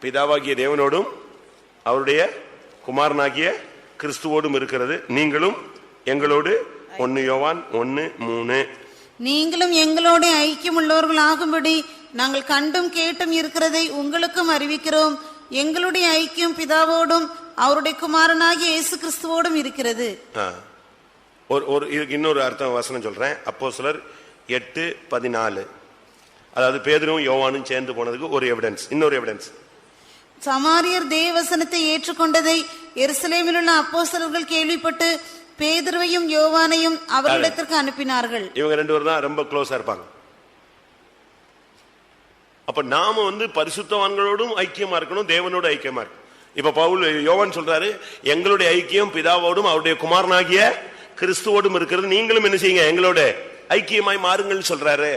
பிதாவாகிய தேவனோடும் அவருடைய குமாரனாகிய கிறிஸ்துவோடும் இருக்கிறது. நீங்களும் எங்களோடு 1 யோவான் 1:3 நீங்களும் எங்களோட ஐக்கியம் உள்ளவர்கள் ஆகும்படி நாங்கள் கண்டும் கேட்டும் இருக்கிறதை உங்களுக்கும் அறிவிக்கிறோம். எங்களுடைய ஐக்கியம் பிதாவோடும் அவருடைய குமாரனாகிய இயேசு கிறிஸ்துவோடும் இருக்கிறது. இதுக்கு இன்னொரு அர்த்தம் வசனம் சொல்றேன். அப்போஸ்தலர் 8:14. அதாவது பேதுருவும் யோவானும் சேர்ந்து போனதுக்கு ஒரு எவிடன்ஸ், இன்னொரு எவிடன்ஸ். சமாரியர் தேவவசனத்தை ஏற்றுக்கொண்டதை எருசலேமில் உள்ள அப்போஸ்தலர்கள் கேள்விப்பட்டு பேதுருவையும் யோவானையும் அவர்களிடத்திற்கு அனுப்பினார்கள். இவங்க 2 பேரும் தான் ரொம்ப க்ளோஸா இருப்பாங்க. அப்ப நாம பரிசுத்தவான்களோடும் ஐக்கியமா இருக்கணும், தேவனோட ஐக்கியமா இருக்கணும். இப்ப பவுல் யோவான் சொல்றாரு, எங்களுடைய ஐக்கியம் பிதாவோடும் அவருடைய குமாரனாகிய கிறிஸ்துவோடும் இருக்கிறது. நீங்களும் என்ன செய்யுங்க? எங்களோட ஐக்கியமாய் மாறுங்கள் சொல்றாரு.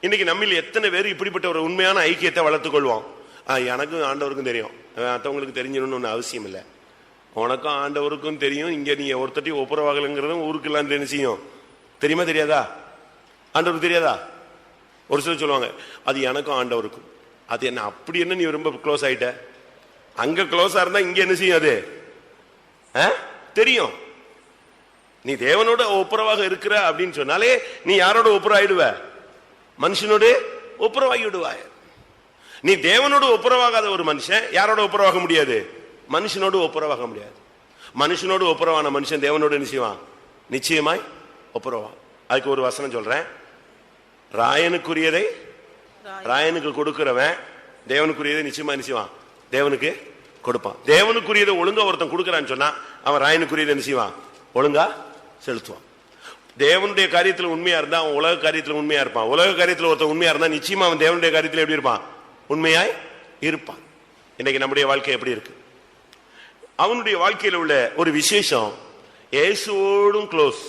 இன்னைக்கு நம்மில் எத்தனை பேர் இப்படிப்பட்ட ஒரு உண்மையான ஐக்கியத்தை வளர்த்துக் கொள்வோம்? எனக்கும் ஆண்டவருக்கும் தெரியும், மற்றவங்களுக்கு தெரிஞ்சிடணும்னு அவசியம் இல்லை. உனக்கும் ஆண்டவருக்கும் தெரியும். இங்க நீ ஒருத்தட்டி ஒப்புரவாகலங்கிறதும் ஊருக்கு எல்லாம் தெரியும். தெரியுமா தெரியாதா? ஆண்டவருக்கு தெரியாதா? ஒரு சிலர் சொல்லுவாங்க அது எனக்கும் ஆண்டவருக்கும். அது என்ன அப்படி என்ன நீ ரொம்ப க்ளோஸ் ஆயிட்ட? அங்க க்ளோஸா இருந்தா இங்க என்ன செய்யும்? அது தெரியும். நீ தேவனோட ஒப்புரவாக இருக்கிற அப்படின்னு சொன்னாலே நீ யாரோட ஒப்புரவாயிடுவ? மனுஷனோடு ஒப்புரவாகி விடுவாய். நீ தேவனோடு ஒப்புரவாகாத ஒரு மனுஷன் யாரோட ஒப்புரவாக முடியாது? மனுஷனோடு ஒப்புரவாக முடியாது. மனுஷனோடு ஒப்புரவான மனுஷன் தேவனோடு நிச்சயமாய் நிச்சயமாய் ஒப்புரவா. அதுக்கு ஒரு வசனம் சொல்றேன். ராயனுக்குரியதை ராயனுக்கு கொடுக்கிறவன் தேவனுக்குரியதை நிச்சயமா தேவனுக்கு கொடுப்பான். தேவனுக்குரியதை ஒழுங்கா ஒருத்தன் கொடுக்கறான்னு சொன்னா அவன் ராயனுக்குரியதை நிச்சயமா ஒழுங்கா செலுத்துவான். தேவனுடைய காரியத்தில் உண்மையா இருந்தா அவன் உலக காரியத்தில் உண்மையா இருப்பான். உலக காரியத்தில் ஒருத்தன் உண்மையா இருந்தா நிச்சயமா அவன் தேவனுடைய காரியத்தில் எப்படி இருப்பான்? உண்மையாய் இருப்பான். இன்னைக்கு நம்முடைய வாழ்க்கை எப்படி இருக்கு? அவனுடைய வாழ்க்கையில் உள்ள ஒரு விசேஷம், இயேசுவோடும் க்ளோஸ்.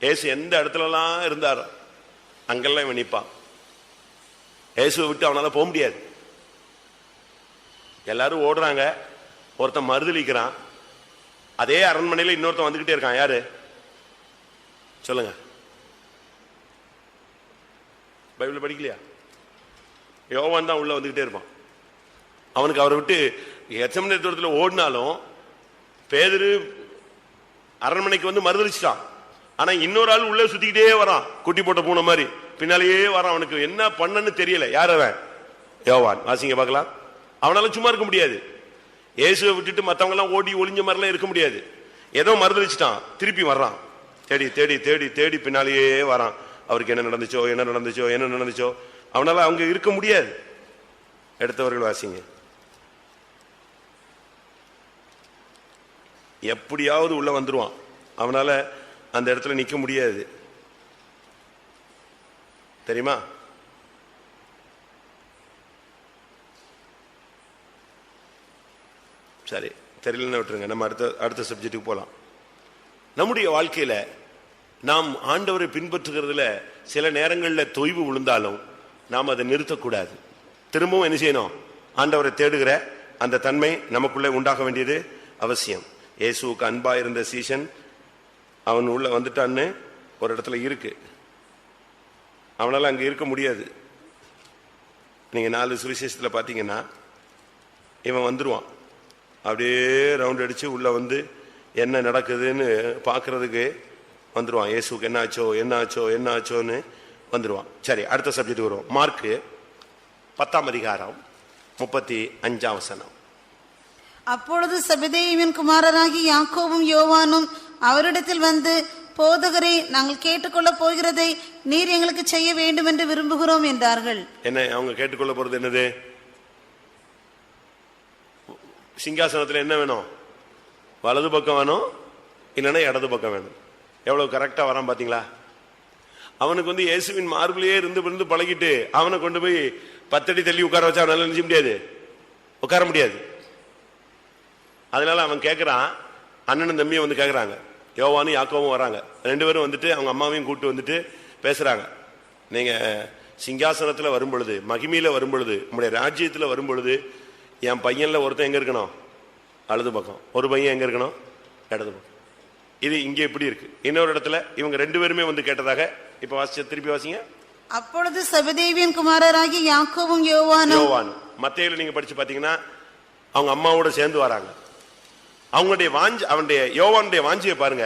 இயேசு எந்த இடத்துல எல்லாம் இருந்தாரோ அங்கெல்லாம் இவன் நிற்பான். இயேசுவை விட்டு அவனால போக முடியாது. எல்லாரும் ஓடுறாங்க, ஒருத்தன் மறுதளிக்கிறான். அதே அரண்மனையில் இன்னொருத்தன் வந்துகிட்டே இருக்கான். யாரு சொல்லுங்க? பைபிள் படிக்கலையா? யோவான் தான் உள்ள வந்துகிட்டே இருப்பான். அவனுக்கு அவரை விட்டு எச்சமணி தூரத்தில் ஓடினாலும் பேதுரு அரண்மனைக்கு மறுதளிச்சிட்டான். ஆனா இன்னொரு ஆள் உள்ள சுத்திக்கிட்டே வரான், குட்டி போட்ட பூனை மாதிரி பின்னாலேயே வரான். அவனுக்கு என்ன பண்ணன்னு தெரியல. யார் அவன்? யோவான். வாசிங்க பார்க்கலாம். அவனால சும்மா இருக்க முடியாது. இயேசுவை விட்டுட்டு மற்றவங்க எல்லாம் ஓடி ஒளிஞ்ச மாதிரிலாம் இருக்க முடியாது. ஏதோ மறுதளிச்சிட்டான், திருப்பி வர்றான். தேடி தேடி தேடி தேடி பின்னாலேயே வரான். அவருக்கு என்ன நடந்துச்சோ என்ன நடந்துச்சோ என்ன நடந்துச்சோ அவனால அவங்க இருக்க முடியாது. எடுத்தவர்கள் வாசிங்க. எப்படியாவது உள்ள வந்துருவான். அவனால அந்த இடத்துல நிக்க முடியாது. தெரியுமா? சரி, தெரியலன்னு விட்டுருங்க. நம்ம அடுத்த சப்ஜெக்டுக்கு போலாம். நம்முடைய வாழ்க்கையில நாம் ஆண்டவரை பின்பற்றுகிறதுல சில நேரங்களில் தொய்வு விழுந்தாலும் நாம் அதை நிறுத்தக்கூடாது. திரும்பவும் என்ன செய்யணும்? ஆண்டவரை தேடுகிற அந்த தன்மை நமக்குள்ளே உண்டாக வேண்டியது அவசியம். இயேசுவுக்கு அன்பா இருந்த சீசன் அவன் உள்ள வந்துட்டான்னு ஒரு இடத்துல இருக்கு. அவனால அங்க இருக்க முடியாது. நீங்க 4 சுவிசேஷத்துல பாத்தீங்கன்னா இவன் வந்துருவான். அப்படியே ரவுண்ட் அடிச்சு உள்ள என்ன நடக்குதுன்னு பாக்குறதுக்கு வந்துருவான். இயேசுக்கு என்ன ஆச்சோ என்ன ஆச்சோ என்ன ஆச்சோன்னு வந்துருவான். சரி, அடுத்த சப்ஜெக்ட் வருவோம். மார்க்கு 10ஆம் அதிகாரம் 35ஆம் வசனம். அப்பொழுது செபதேயுவின் குமாரராகி யாக்கோவும் யோவானும் அவரிடத்தில் வந்து, போதகரே, நாங்கள் கேட்டுக்கொள்ள போகிறதை நீர் எங்களுக்கு செய்ய வேண்டும் என்று விரும்புகிறோம் என்றார்கள். என்ன அவங்க கேட்டுக்கொள்ள போறது? என்னது? சிங்காசனத்தில் என்ன வேணும்? வலது பக்கம் வேணும், இல்லைன்னா இடது பக்கம் வேணும். எவ்வளவு கரெக்டா வரான் பாத்தீங்களா? அவனுக்கு வந்து இயேசுவின் மார்பிலேயே இருந்து பழகிட்டு அவனை கொண்டு போய் 10 அடி தள்ளி உட்கார வச்சா அவனால நினைச்ச முடியாது, உட்கார முடியாது. அதனால அவன் கேட்கிறான், அண்ணனும் தம்பியும் வந்து கேட்கறாங்க. யோவானும் யாக்கோவும் வராங்க. 2 பேரும் வந்துட்டு அவங்க அம்மாவையும் கூட்டு வந்துட்டு பேசுறாங்க. நீங்க சிங்காசனத்துல வரும் பொழுது, மகிமையில வரும் பொழுது, நம்முடைய ராஜ்யத்துல வரும் பொழுது, என் பையன்ல ஒருத்தன் எங்க இருக்கணும்? வலது பக்கம். ஒரு பையன் எங்க இருக்கணும்? இடது பக்கம். இது இங்க எப்படி இருக்கு? இன்னொரு இடத்துல இவங்க 2 பேருமே வந்து கேட்டதாக இப்ப வாசிச்ச, திருப்பி வாசிங்க. அப்பொழுது செபதேயுவின் குமாரராகி யாக்கோவும் யோவானும். மத்தேயுல நீங்க படிச்சு பாத்தீங்கன்னா அவங்க அம்மாவோட சேர்ந்து வராங்க. அவங்களுடைய வாஞ்சி, அவனுடைய யோவானுடைய வாஞ்சியை பாருங்க.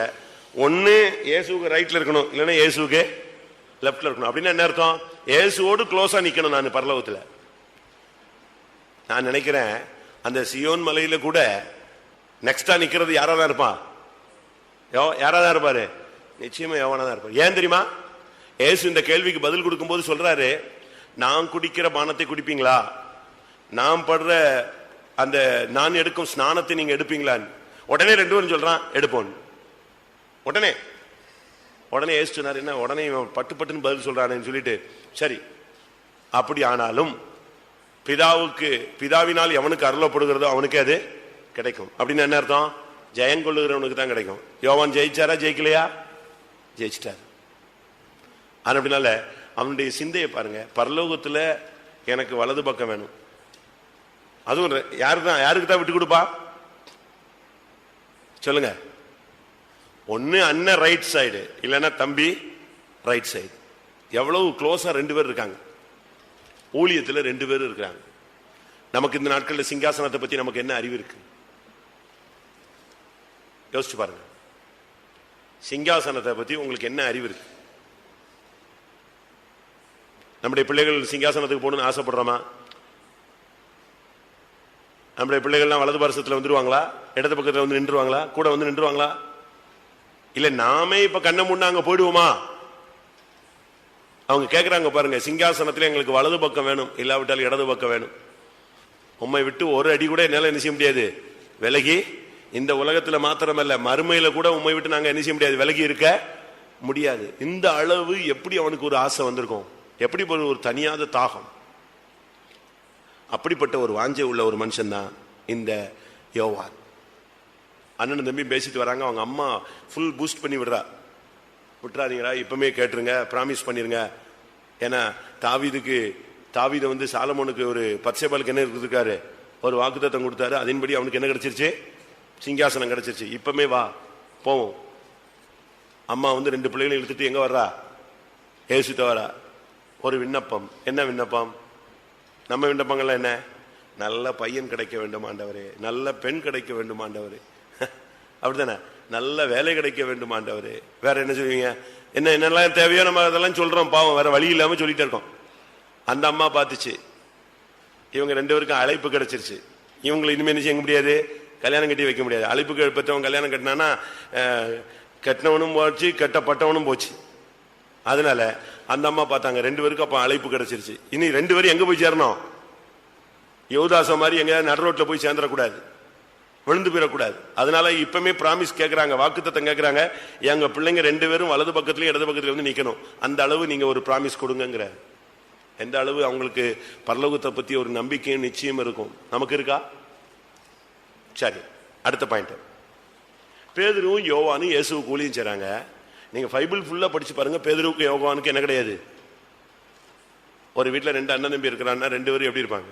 ஒன்னு இயேசுக்கு ரைட்ல இருக்கணும், இல்லைன்னா இயேசுக்கு லெப்ட்ல இருக்கணும். அப்படின்னா என்ன அர்த்தம்? இயேசுவோடு க்ளோஸா நிக்கணும். நான் பரலோகத்துல நான் நினைக்கிறேன் அந்த சியோன் மலையில கூட நெக்ஸ்டா நிக்கிறது யாராதான் இருப்பான்? யாராதான் இருப்பாரு? நிச்சயமா யோவானா தான் இருப்பாரு. ஏன் தெரியுமா? இயேசு இந்த கேள்விக்கு பதில் கொடுக்கும் போது சொல்றாரு, நான் குடிக்கிற பானத்தை குடிப்பீங்களா? நான் படுற அந்த நான் எடுக்கும் ஸ்நானத்தை நீங்க எடுப்பீங்களான்னு. உடனே 2 பேரும் சொல்றான், எடுப்போம். உடனே இயேசு சொன்னார், என்ன உடனே பட்டுன்னு பதில் சொல்றானேன்னு சொல்லிட்டு, சரி அப்படி ஆனாலும் பிதாவினால் எவனுக்கு அருளப்படுகிறதோ அவனுக்கு அது கிடைக்கும். அப்படின்னு என்ன அர்த்தம்? ஜெயங்கொள்ளுகிறவனுக்கு தான் கிடைக்கும். யோவான் ஜெயிச்சாரா? ஜெயிக்கலையா? ஜெயிச்சிட்டார். அப்படினால அவனுடைய சிந்தையை பாருங்க. பரலோகத்துல எனக்கு வலது பக்கம் வேணும். அதுவும் யாருக்கு தான் விட்டு கொடுப்பா? சொல்லுங்க. ஒன்னு அண்ணன் ரைட் சைடு, இல்லைன்னா தம்பி ரைட் சைடு. எவ்வளவு க்ளோஸா 2 பேர் இருக்காங்க. ஊழியத்தில் 2 பேர் இருக்கிறாங்க. நமக்கு இந்த நாட்களில் சிங்காசனத்தை பத்தி நமக்கு என்ன அறிவு இருக்கு? யோசிச்சு பாருங்க. சிங்காசனத்தை பத்தி உங்களுக்கு என்ன அறிவு இருக்கு? நம்முடைய பிள்ளைகள் சிங்காசனத்துக்கு போகணும்னு ஆசைப்படுறோமா? நம்முடைய பிள்ளைகள்லாம் வலது பாரசத்துல வந்துருவாங்களா? இடது பக்கத்துல வந்து நின்றுவாங்களா? கூட வந்து நின்றுவாங்களா? இல்ல நாமே இப்ப கண்ணை முன்னா அங்க போயிடுவோமா? அவங்க கேட்கறாங்க பாருங்க, சிங்காசனத்துல எங்களுக்கு வலது பக்கம் வேணும், இல்லாவிட்டால் இடது பக்கம் வேணும். உம்மை விட்டு ஒரு அடி கூட என்னால என்ன செய்ய முடியாது, விலகி. இந்த உலகத்துல மாத்திரமல்ல, மறுமையில கூட உம்மை விட்டு நாங்க என்ன செய்ய முடியாது, விலகி இருக்க முடியாது. இந்த அளவு எப்படி அவனுக்கு ஒரு ஆசை வந்திருக்கும், எப்படி ஒரு தனியாத தாகம். அப்படிப்பட்ட ஒரு வாஞ்சை உள்ள ஒரு மனுஷன் தான் இந்த யோவான். அண்ணன் தம்பி பேசிட்டு வராங்க. அவங்க அம்மா ஃபுல் பூஸ்ட் பண்ணி விட்டுறாதீங்களா, இப்பவுமே கேட்டுருங்க, பிராமிஸ் பண்ணிருங்க. ஏன்னா தாவீதை வந்து சாலமோனுக்கு ஒரு பத்சேபாலுக்கு என்ன இருக்காரு, ஒரு வாக்குத்தத்தம் கொடுத்தாரு. அதன்படி அவனுக்கு என்ன கிடைச்சிருச்சு, சிங்காசனம் கிடைச்சிருச்சு. இப்பவுமே வா போவோம். அம்மா வந்து 2 பிள்ளைகளை இழுத்துட்டு எங்க வர்றா, ஏசுத்த வரா. ஒரு விண்ணப்பம். என்ன விண்ணப்பம்? நம்ம விண்ணப்பங்கள்லாம் என்ன? நல்ல பையன் கிடைக்க வேண்டும் ஆண்டவரே, நல்ல பெண் கிடைக்க வேண்டும் ஆண்டவரே, அப்படித்தானே, நல்ல வேலை கிடைக்க வேண்டும் ஆண்டவரே. வேற என்ன சொல்லுவீங்க? என்னெல்லாம் தேவையோ நம்ம அதெல்லாம் சொல்றோம். பாவம், வேற வழி இல்லாம சொல்லிட்டே இருக்கோம். அந்த அம்மா பார்த்துச்சு, இவங்க 2 பேருக்கும் அழைப்பு கிடைச்சிருச்சு. இவங்களை இனிமே என்ன செய்ய முடியாது, கல்யாணம் கட்டி வைக்க முடியாது. அழைப்பு பெற்றவன் கல்யாணம் கட்டினானா கட்டினவனும் போச்சு, கட்டப்பட்டவனும் போச்சு. அதனால அந்த அம்மா பார்த்தாங்க 2 பேருக்கு அப்ப அழைப்பு கிடைச்சிருச்சு. இனி 2 பேரும் எங்க போய் சேரணும்? யோதாச மாதிரி எங்க நடு ரோட்ல போய் சேர்ந்துடக்கூடாது, விழுந்து போயிடக்கூடாது. அதனால இப்பவுமே பிராமிஸ் கேட்கறாங்க, வாக்குத்தத்தம் கேட்கறாங்க. எங்க பிள்ளைங்க 2 பேரும் வலது பக்கத்துலயும் இடது பக்கத்துல வந்து நிக்கணும். அந்த அளவு நீங்க ஒரு பிராமிஸ் கொடுங்கிற. எந்த அளவு அவங்களுக்கு பரலோகத்தை பத்தி ஒரு நம்பிக்கையும் நிச்சயம் இருக்கும். நமக்கு இருக்கா? சரி, அடுத்த பாயிண்ட். பேதுருவும் யோவானும் இயேசுவுக்கு ஊழியம் செய்றாங்க. நீங்க பைபிள் ஃபுல்லா படிச்சு பாருங்க. பேதுருவுக்கு யோவானுக்கு என்ன கிடையாது. ஒரு வீட்டுல 2 அண்ணன் தம்பி இருக்கிறான்னா 2 பேரும் எப்படி இருப்பாங்க?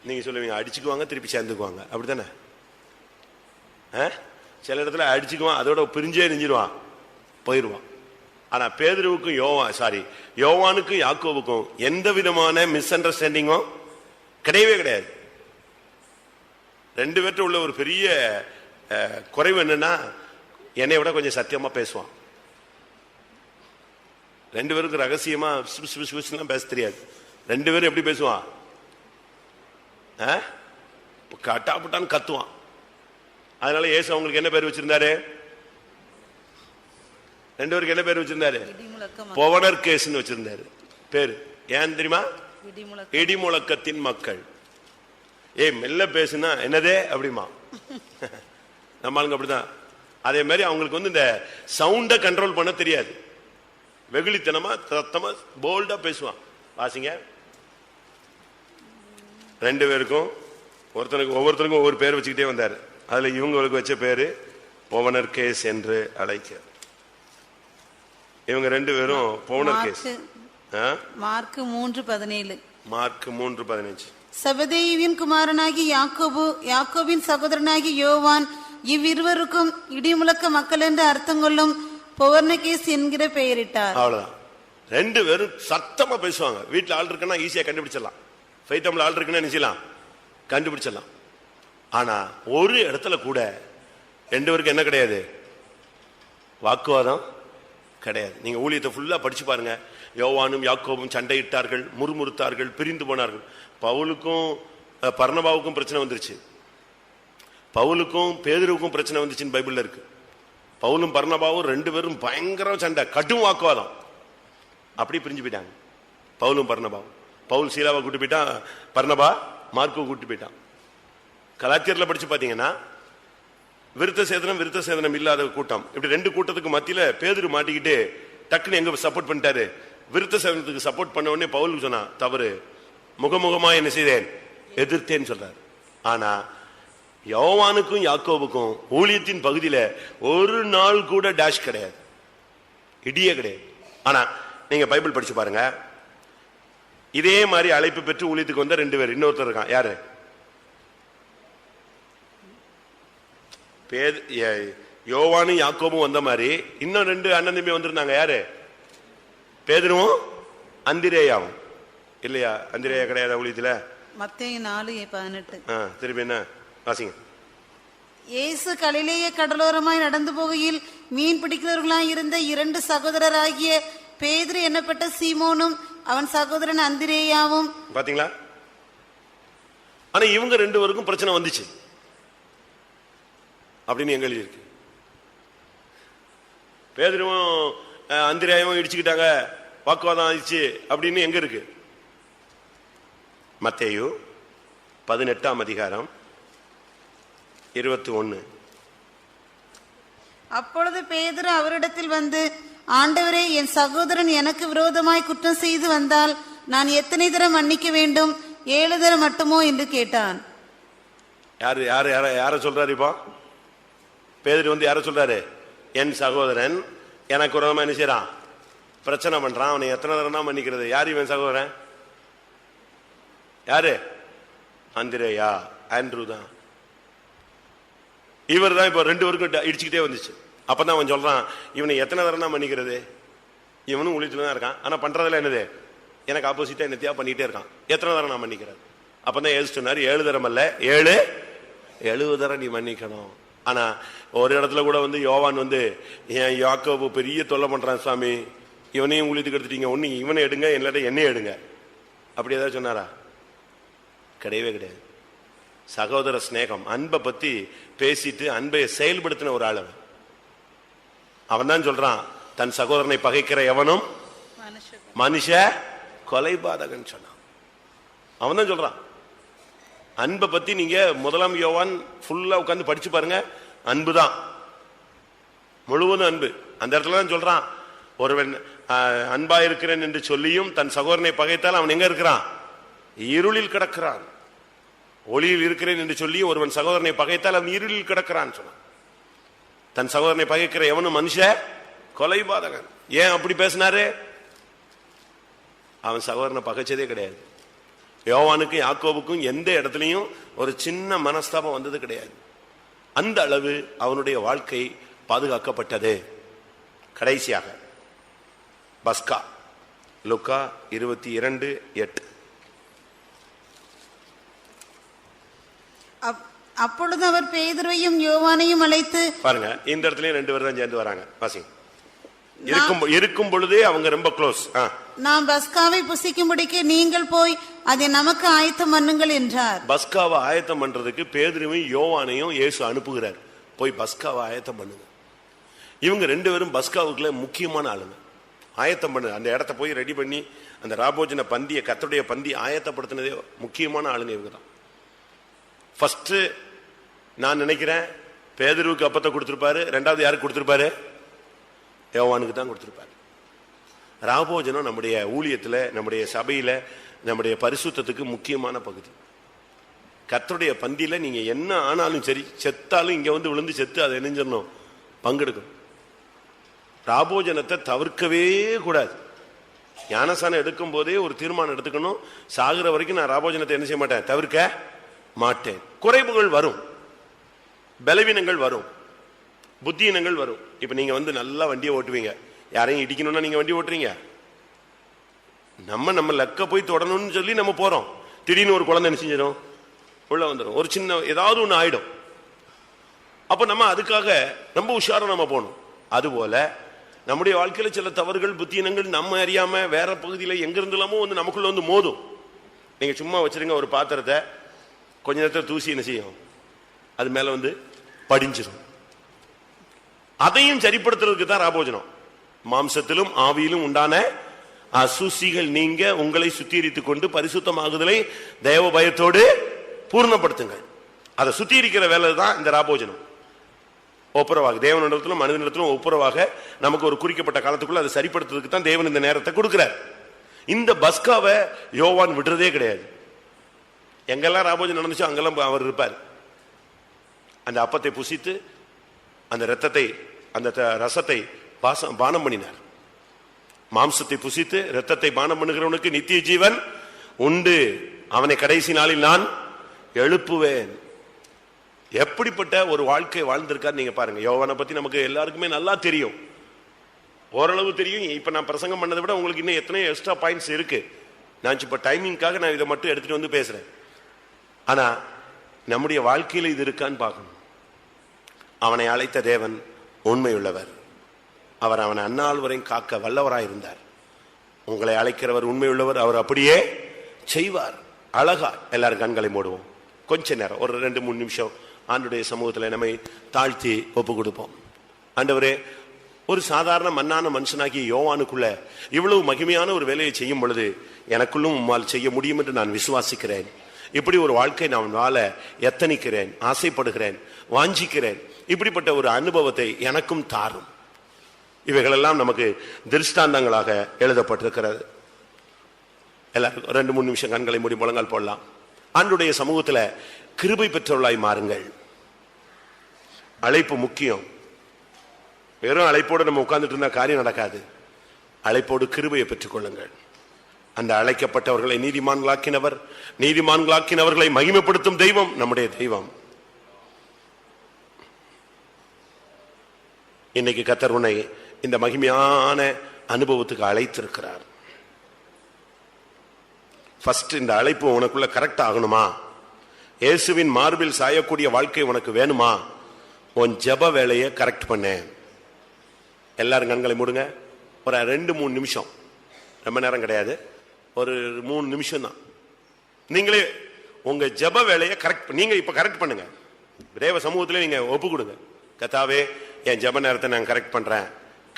நீங்க சொல்லுவீங்க அடிச்சுக்குவாங்க, திருப்பி சேர்ந்துக்குவாங்க, அப்படித்தானே? சில இடத்துல அடிச்சுக்குவான், அதோட பிரிஞ்சே எரிஞ்சிருவான், போயிடுவான். ஆனா பேதுருவுக்கும் யோவானுக்கும் யாக்கோவுக்கும் எந்த விதமான மிஸ் அண்டர்ஸ்டாண்டிங்கும் கிடையவே கிடையாது. 2 பேர்ட்ட உள்ள ஒரு பெரிய குறைவு என்னன்னா, என்னை விட கொஞ்சம் சத்தியமா பேசுவான். ரெண்டு பேருக்கு ரகசியமா பேச தெரியாது. ரெண்டு பேரும் எப்படி பேசுவான்? கட்டாப்புட்டான்னு கத்துவான். அதனால இயேசு அவங்களுக்கு என்ன பேர் வச்சிருந்தாரு? ரெண்டு பேருக்கு என்ன பேர் வச்சிருந்தாரு? பொவனர் கேஸ்ன்னு வச்சிருந்தாரு பேரு. ஏன் தெரியுமா? இடிமுழக்கத்தின் மக்கள். மெல்ல பேசுனா என்னதே அப்படிமா. நம்மளுங்க அப்படிதான். அதே மாதிரி அவங்களுக்கு இந்த சவுண்ட கண்ட்ரோல் பண்ண தெரியாது. வெகுளித்தனமா சத்தமா போல்டா பேசுவான். வாசிங்க. ரெண்டு பேருக்கும் ஒவ்வொருத்தருக்கும் ஒவ்வொரு பேர் வச்சுக்கிட்டே வந்தாரு. அதுல இவங்களுக்கு வச்ச பேரு பொவனர் கேஸ் என்று அழைக்க. இவங்க ரெண்டு பேரும் பொவனர் கேஸ். மார்க் 3:17. மார்க் 3:15. செபதேயுவின் குமாரனாகி யாக்கோபு, யாக்கோபின் சகோதரனாகி யோவான், இவ்விருவருக்கும் இடிமுழக்க மக்கள் என்று அர்த்தம் கொள்ளும் பொவர்னகேஸ் என்கிற பெயரிட்டார். அவ்வளவுதான். ரெண்டு பேரும் சத்தமா பேசுவாங்க. வீட்டுல ஆள் இருக்குன்னா ஈஸியா கண்டுபிடிச்சிடலாம். ஃபைட்டம்ல ஆள் இருக்குன்னா நினைச்சலாம் கண்டுபிடிச்சிடலாம். ஆனா ஒரு இடத்துல கூட ரெண்டு பேருக்கு என்ன கிடையாது? வாக்குவாதம் கிடையாது. நீங்க ஊழியத்தை ஃபுல்லா படிச்சு பாருங்க. யோவானும் யாக்கோபும் சண்டையிட்டார்கள், முறுமுறுத்தார்கள், பிரிந்து போனார்கள். பவுலுக்கும் பர்னபாவுக்கும் பிரச்சனை வந்துருச்சு. பவுலுக்கும் பேதுருவுக்கும் பிரச்சனை வந்துச்சுன்னு பைபிள்ல இருக்கு. பவுலும் பர்னபாவும் ரெண்டு பேரும் பயங்கர சண்டை, கடும் வாக்குவாதம். அப்படி பிரிஞ்சு போயிட்டாங்க பவுலும் பர்னபாவும். பவுல் சீலாவை கூட்டு போயிட்டான், பர்னபா மார்க்கோ கூட்டு போயிட்டான். கலாத்தியர்ல படிச்சு பாத்தீங்கன்னா விருத்த சேதனம் இல்லாத கூட்டம். இப்படி ரெண்டு கூட்டத்துக்கு மத்தியில பேதுரு மாட்டிக்கிட்டு டக்குன்னு எங்க சப்போர்ட் பண்ணிட்டாரு? விருத்த சேதனத்துக்கு சப்போர்ட் பண்ண உடனே பவுல் சொன்னா தவறு, முகமுகமா என்ன செய்தேன்? எதிர்த்தேன்னு சொல்றாரு. ஆனா யோவானுக்கும் யாக்கோபுக்கும் ஊழியத்தின் பகுதியில ஒரு நாள் கூட டேஷ் கிடையாது, இடியே கிடையாது. ஆனா நீங்க பைபிள் படிச்சு பாருங்க. இதே மாதிரி அழைப்பு பெற்று ஊழியத்துக்கு வந்த ரெண்டு பேர், இன்னொருத்தர் இருக்கான். யாரு? யோவானும் யாக்கோபும் வந்த மாதிரி இன்னும் ரெண்டு அண்ணன் தம்பி வந்திருந்தாங்க. யாரு? பேதுருவும் அந்திரேயாவும். இல்லையா? அந்திரேயா கிடையாது ஊழியத்துல? மத்தேயு 4:18. திருப்பி என்ன வாசிங்க. இயேசு கலிலேய கடலோரமாய் நடந்து போகையில் மீன் பிடிக்கிறவர்களாய் இருந்த இரண்டு சகோதரராகிய பேதுரு என்னப்பட்ட சீமோனும் அவன் சகோதரன் அந்திரேயாவும். பாத்தீங்களா? ஆனா இவங்க ரெண்டு பேருக்கும் பிரச்சனை வந்துச்சு அப்படின்னு எங்க எழுதியிருக்கு. பேதுருவும் அந்திரேயாவும் இடிச்சுக்கிட்டாங்க, வாக்குவாதம் ஆயிடுச்சு அப்படின்னு எங்க இருக்கு? மத்தேயு 18:21. அப்பொழுது பேதுரு அவரிடத்தில் வந்து, ஆண்டவரே, என் சகோதரன் எனக்கு விரோதமாய் குற்றம் செய்து வந்தால் நான் எத்தனை தரம் மன்னிக்க வேண்டும்? 7 தரம் மட்டுமோ என்று கேட்டான். யார சொல்றாரு இப்போ? பேதுரு யார சொல்றாரு? என் சகோதரன் எனக்கு விரோதமா என்ன செய்யறான்? பிரச்சனை பண்றான். அவனை எத்தனை தரம் தான் மன்னிக்கிறது? யாரு இவன் சகோதரன்? யாரு? அந்திரேயா, ஆண்ட்ரூ தான். இவர் தான் இப்ப ரெண்டு பேருக்கும் இடிச்சுக்கிட்டே வந்துச்சு. அப்பதான் அவன் சொல்றான், இவனை எத்தனை தரம் தான் மன்னிக்கிறது? இவனும் ஊழியத்துல தான் இருக்கான், ஆனா பண்றதுல என்னது? எனக்கு ஆப்போசிட்டா என்னத்தையா பண்ணிட்டே இருக்கான். எத்தனை தரம் நான் மன்னிக்கிறது? அப்பதான் ஏசு சொன்னாரு, 7 தரம் அல்ல 70 தரம் நீ மன்னிக்கணும். ஆனா ஒரு இடத்துல கூட யோவான் என் யாக்கோபு பெரிய தொல்லை பண்றான் சுவாமி, இவனையும் ஊழியத்துக்கு எடுத்துட்டீங்க, ஒண்ணு இவனை எடுங்க, இல்லாட்ட என்னையும் எடுங்க, அப்படி ஏதாவது சொன்னாரா? கிடையவே கிடையாது. சகோதர ஸ்நேகம், அன்பை பத்தி பேசிட்டு அன்பை செயல்படுத்தின ஒரு ஆள் அவன் தான் சொல்றான், தன் சகோதரனை பகைக்கிற எவனும் மனுஷ கொலைபாதகன் சொன்னான். அவன் தான் சொல்றான். அன்பை பத்தி நீங்க 1 யோவான் ஃபுல்லா உட்கார்ந்து படிச்சு பாருங்க. அன்புதான் முழுவதும் அன்பு. அந்த இடத்துல தான் சொல்றான், ஒருவன் அன்பா இருக்கிறேன் என்று சொல்லியும் தன் சகோதரனை பகைத்தால் அவன் எங்க இருக்கிறான்? இருளில் கிடக்கிறான். ஒளியில் இருக்கிறேன் என்று சொல்லி ஒருவன் சகோதரனை பகைத்தால் அவன் இருளில் கிடக்கிறான் சொன்னான். தன் சகோதரனை பகைக்கிற எவனும் மனுஷ கொலைபாதகன். ஏன் அப்படி பேசினாரு? அவன் சகோதரனை பகைச்சதே கிடையாது. யோவானுக்கும் யாக்கோபுக்கும் எந்த இடத்துலையும் ஒரு சின்ன மனஸ்தாபம் வந்தது கிடையாது. அந்த அளவு அவனுடைய வாழ்க்கை பாதுகாக்கப்பட்டது. கடைசியாக பஸ்கா, லூக்கா 22:8. அப்பொழுது அவர் பேதுருவையும் யோவானையும் அழைத்து, பாருங்க, இந்த இடத்துலயும் 2 பேர் தான் சேர்ந்து வராங்க. வாசிங்க. இருக்கும் பொழுதே அவங்க ரொம்ப க்ளோஸ். நாம் பஸ்காவை புசிக்கும்படிக்கு நீங்கள் போய் அதை நமக்கு ஆயத்தம் பண்ணுங்கள் என்றார். பஸ்காவை ஆயத்தம் பண்றதுக்கு பேதுருவையும் யோவானையும் இயேசு அனுப்புகிறார். போய் பஸ்காவை ஆயத்தம் பண்ணுங்க. இவங்க ரெண்டு பேரும் பஸ்காவுக்குள்ள முக்கியமான ஆளுங்க. ஆயத்தம் பண்ணு, அந்த இடத்த போய் ரெடி பண்ணி அந்த ராபோஜன பந்திய, கர்த்தருடைய பந்தி ஆயத்தப்படுத்தினதே முக்கியமான ஆளுங்க இவங்க தான். ஃபர்ஸ்ட் நான் நினைக்கிறேன் பேதுருவுக்கு அப்பத்தை கொடுத்திருப்பாரு. ரெண்டாவது யாருக்கு கொடுத்திருப்பாரு? யோவானுக்கு தான் கொடுத்திருப்பாரு. ராபோஜனம் நம்முடைய ஊழியத்துல, நம்முடைய சபையில, நம்முடைய பரிசுத்தத்துக்கு முக்கியமான பகுதி. கர்த்தருடைய பந்தியில நீங்க என்ன ஆனாலும் சரி, செத்தாலும் இங்க வந்து விழுந்து செத்து அதை நினைஞ்சிடணும், பங்கெடுக்கணும். ராபோஜனத்தை தவிர்க்கவே கூடாது. ஞானசானம் எடுக்கும் போதே ஒரு தீர்மானம் எடுத்துக்கணும், சாகுற வரைக்கும் நான் ராபோஜனத்தை என்ன செய்ய மாட்டேன், தவிர்க்க மாட்டேன். குறைவுகள் வரும், பலவீனங்கள் வரும், புத்தியினங்கள் வரும். இப்ப நீங்க வந்து நல்லா வண்டியை ஓட்டுவீங்க, யாரையும் இடிக்கணும்னா நீங்க வண்டி ஓட்டுறீங்க. நம்ம லக்க போய் தொடணும்னு சொல்லி நம்ம போறோம். திடீர்னு ஒரு குழந்தை என்ன செஞ்சிடும், உள்ள வந்துடும், ஒரு சின்ன ஏதாவது ஒண்ணு ஆயிடும். அப்ப நம்ம அதுக்காக ரொம்ப உஷாரா நம்ம போகணும். அதுபோல நம்முடைய வாழ்க்கையில சில தவறுகள், புத்தியினங்கள் நம்ம அறியாம வேற பகுதியில எங்க இருந்தலாமோ வந்து நமக்குள்ள வந்து மோதும். நீங்க சும்மா வச்சிருங்க ஒரு பாத்திரத்தை, கொஞ்ச நேரத்தில் தூசி என்ன செய்யும், அது மேல வந்து படிஞ்சிடும். அதையும் சரிப்படுத்துறதுக்கு தான் ராபோஜனம். மாம்சத்திலும் ஆவியிலும் உண்டான அசுசிகள் நீங்க உங்களை சுத்திகரித்துக் கொண்டு பரிசுத்தமாகுதலை தேவ பயத்தோடு பூர்ணப்படுத்துங்கள். அதை சுத்திகரிக்கிற வேலை தான் இந்த ராபோஜனம். ஒப்புரவாக தேவனிடத்திலும் மனிதனிடத்திலும் ஒப்புரவாக நமக்கு ஒரு குறிக்கப்பட்ட காலத்துக்குள்ள அதை சரிப்படுத்துறதுக்கு தான் தேவன் இந்த நேரத்தை கொடுக்கிறார். இந்த பஸ்காவை யோவான் விடுறதே கிடையாது. எங்கெல்லாம் ராபோஜனம் நடந்துச்சோ அங்கெல்லாம் அவர் இருப்பார். அந்த அப்பத்தை புசித்து அந்த ரத்தத்தை, அந்த ரசத்தை பானம் பண்ணினார். மாம்சத்தை புசித்து ரத்தத்தை பானம் பண்ணுகிறவனுக்கு நித்திய ஜீவன் உண்டு, அவனை கடைசி நாளில் நான் எழுப்புவேன். எப்படிப்பட்ட ஒரு வாழ்க்கை வாழ்ந்திருக்காரு நீங்க பாருங்க. யோவானை பத்தி நமக்கு எல்லாருக்குமே நல்லா தெரியும், ஓரளவு தெரியும். இப்ப நான் பிரசங்கம் பண்ணதை விட உங்களுக்கு இன்னும் எத்தனையோ எக்ஸ்ட்ரா பாயிண்ட்ஸ் இருக்கு. நான் இப்ப டைமிங்காக நான் இதை மட்டும் எடுத்துட்டு வந்து பேசுறேன். ஆனா நம்முடைய வாழ்க்கையில இது இருக்கான்னு பார்க்கணும். அவனை அழைத்த தேவன் உண்மையுள்ளவர். அவர் அவனை அந்நாள் வரை காக்க வல்லவராயிருந்தார். உங்களை அழைக்கிறவர் உண்மையுள்ளவர், அவர் அப்படியே செய்வார். அழகா எல்லாரும் கண்களை மூடுவோம். கொஞ்ச நேரம் ஒரு 2-3 நிமிஷம் ஆண்டுடைய சமூகத்தில் நம்மை தாழ்த்தி ஒப்பு கொடுப்போம். ஆண்டவரே, ஒரு சாதாரண மண்ணான மனுஷனாகிய யோவானுக்குள்ள இவ்வளவு மகிமையான ஒரு வேலையை செய்யும் பொழுது எனக்குள்ளும் உம்மால் செய்ய முடியும் என்று நான் விசுவாசிக்கிறேன். இப்படி ஒரு வாழ்க்கை நான் வாழ எத்தனிக்கிறேன், ஆசைப்படுகிறேன், வாஞ்சிக்கிறேன். இப்படிப்பட்ட ஒரு அனுபவத்தை எனக்கும் தாரும். இவைகளெல்லாம் நமக்கு திருஷ்டாந்தங்களாக எழுதப்பட்டிருக்கிறது. எல்லாருக்கும் 2-3 நிமிஷம் கண்களை மூடி முழங்கால் போடலாம். ஆண்டுடைய சமூகத்துல கிருபை பெற்றவர்களாய் மாறுங்கள். அழைப்பு முக்கியம். வெறும் அழைப்போடு நம்ம உட்கார்ந்துட்டு இருந்தா காரியம் நடக்காது. அழைப்போடு கிருபையை பெற்றுக் கொள்ளுங்கள். அந்த அழைக்கப்பட்டவர்களை நீதிமான்களாக்கினவர், நீதிமான்களாக்கினவர்களை மகிமைப்படுத்தும் தெய்வம் நம்முடைய தெய்வம். இன்னைக்கு கர்த்தர் உன்னை இந்த மகிமையான அனுபவத்துக்கு அழைத்திருக்கிறார். ஃபர்ஸ்ட் இந்த அழைப்பு உனக்குள்ள கரெக்ட் ஆகணுமா? இயேசுவின் மார்பில் சாயக்கூடிய வாழ்க்கை உனக்கு வேணுமா? உன் ஜெப வேலையை கரெக்ட் பண்ண. எல்லாரும் கண்களை மூடுங்க. ஒரு 2-3 நிமிஷம், ரொம்ப நேரம் கிடையாது, ஒரு 3 நிமிஷம் தான். நீங்களே உங்க ஜெப வேலையை கரெக்ட், நீங்க இப்ப கரெக்ட் பண்ணுங்க. தேவ சமூகத்திலே நீங்க ஒப்பு கொடுங்க. கர்த்தாவே, என் ஜெப நேரத்தை நான் கரெக்ட் பண்றேன்.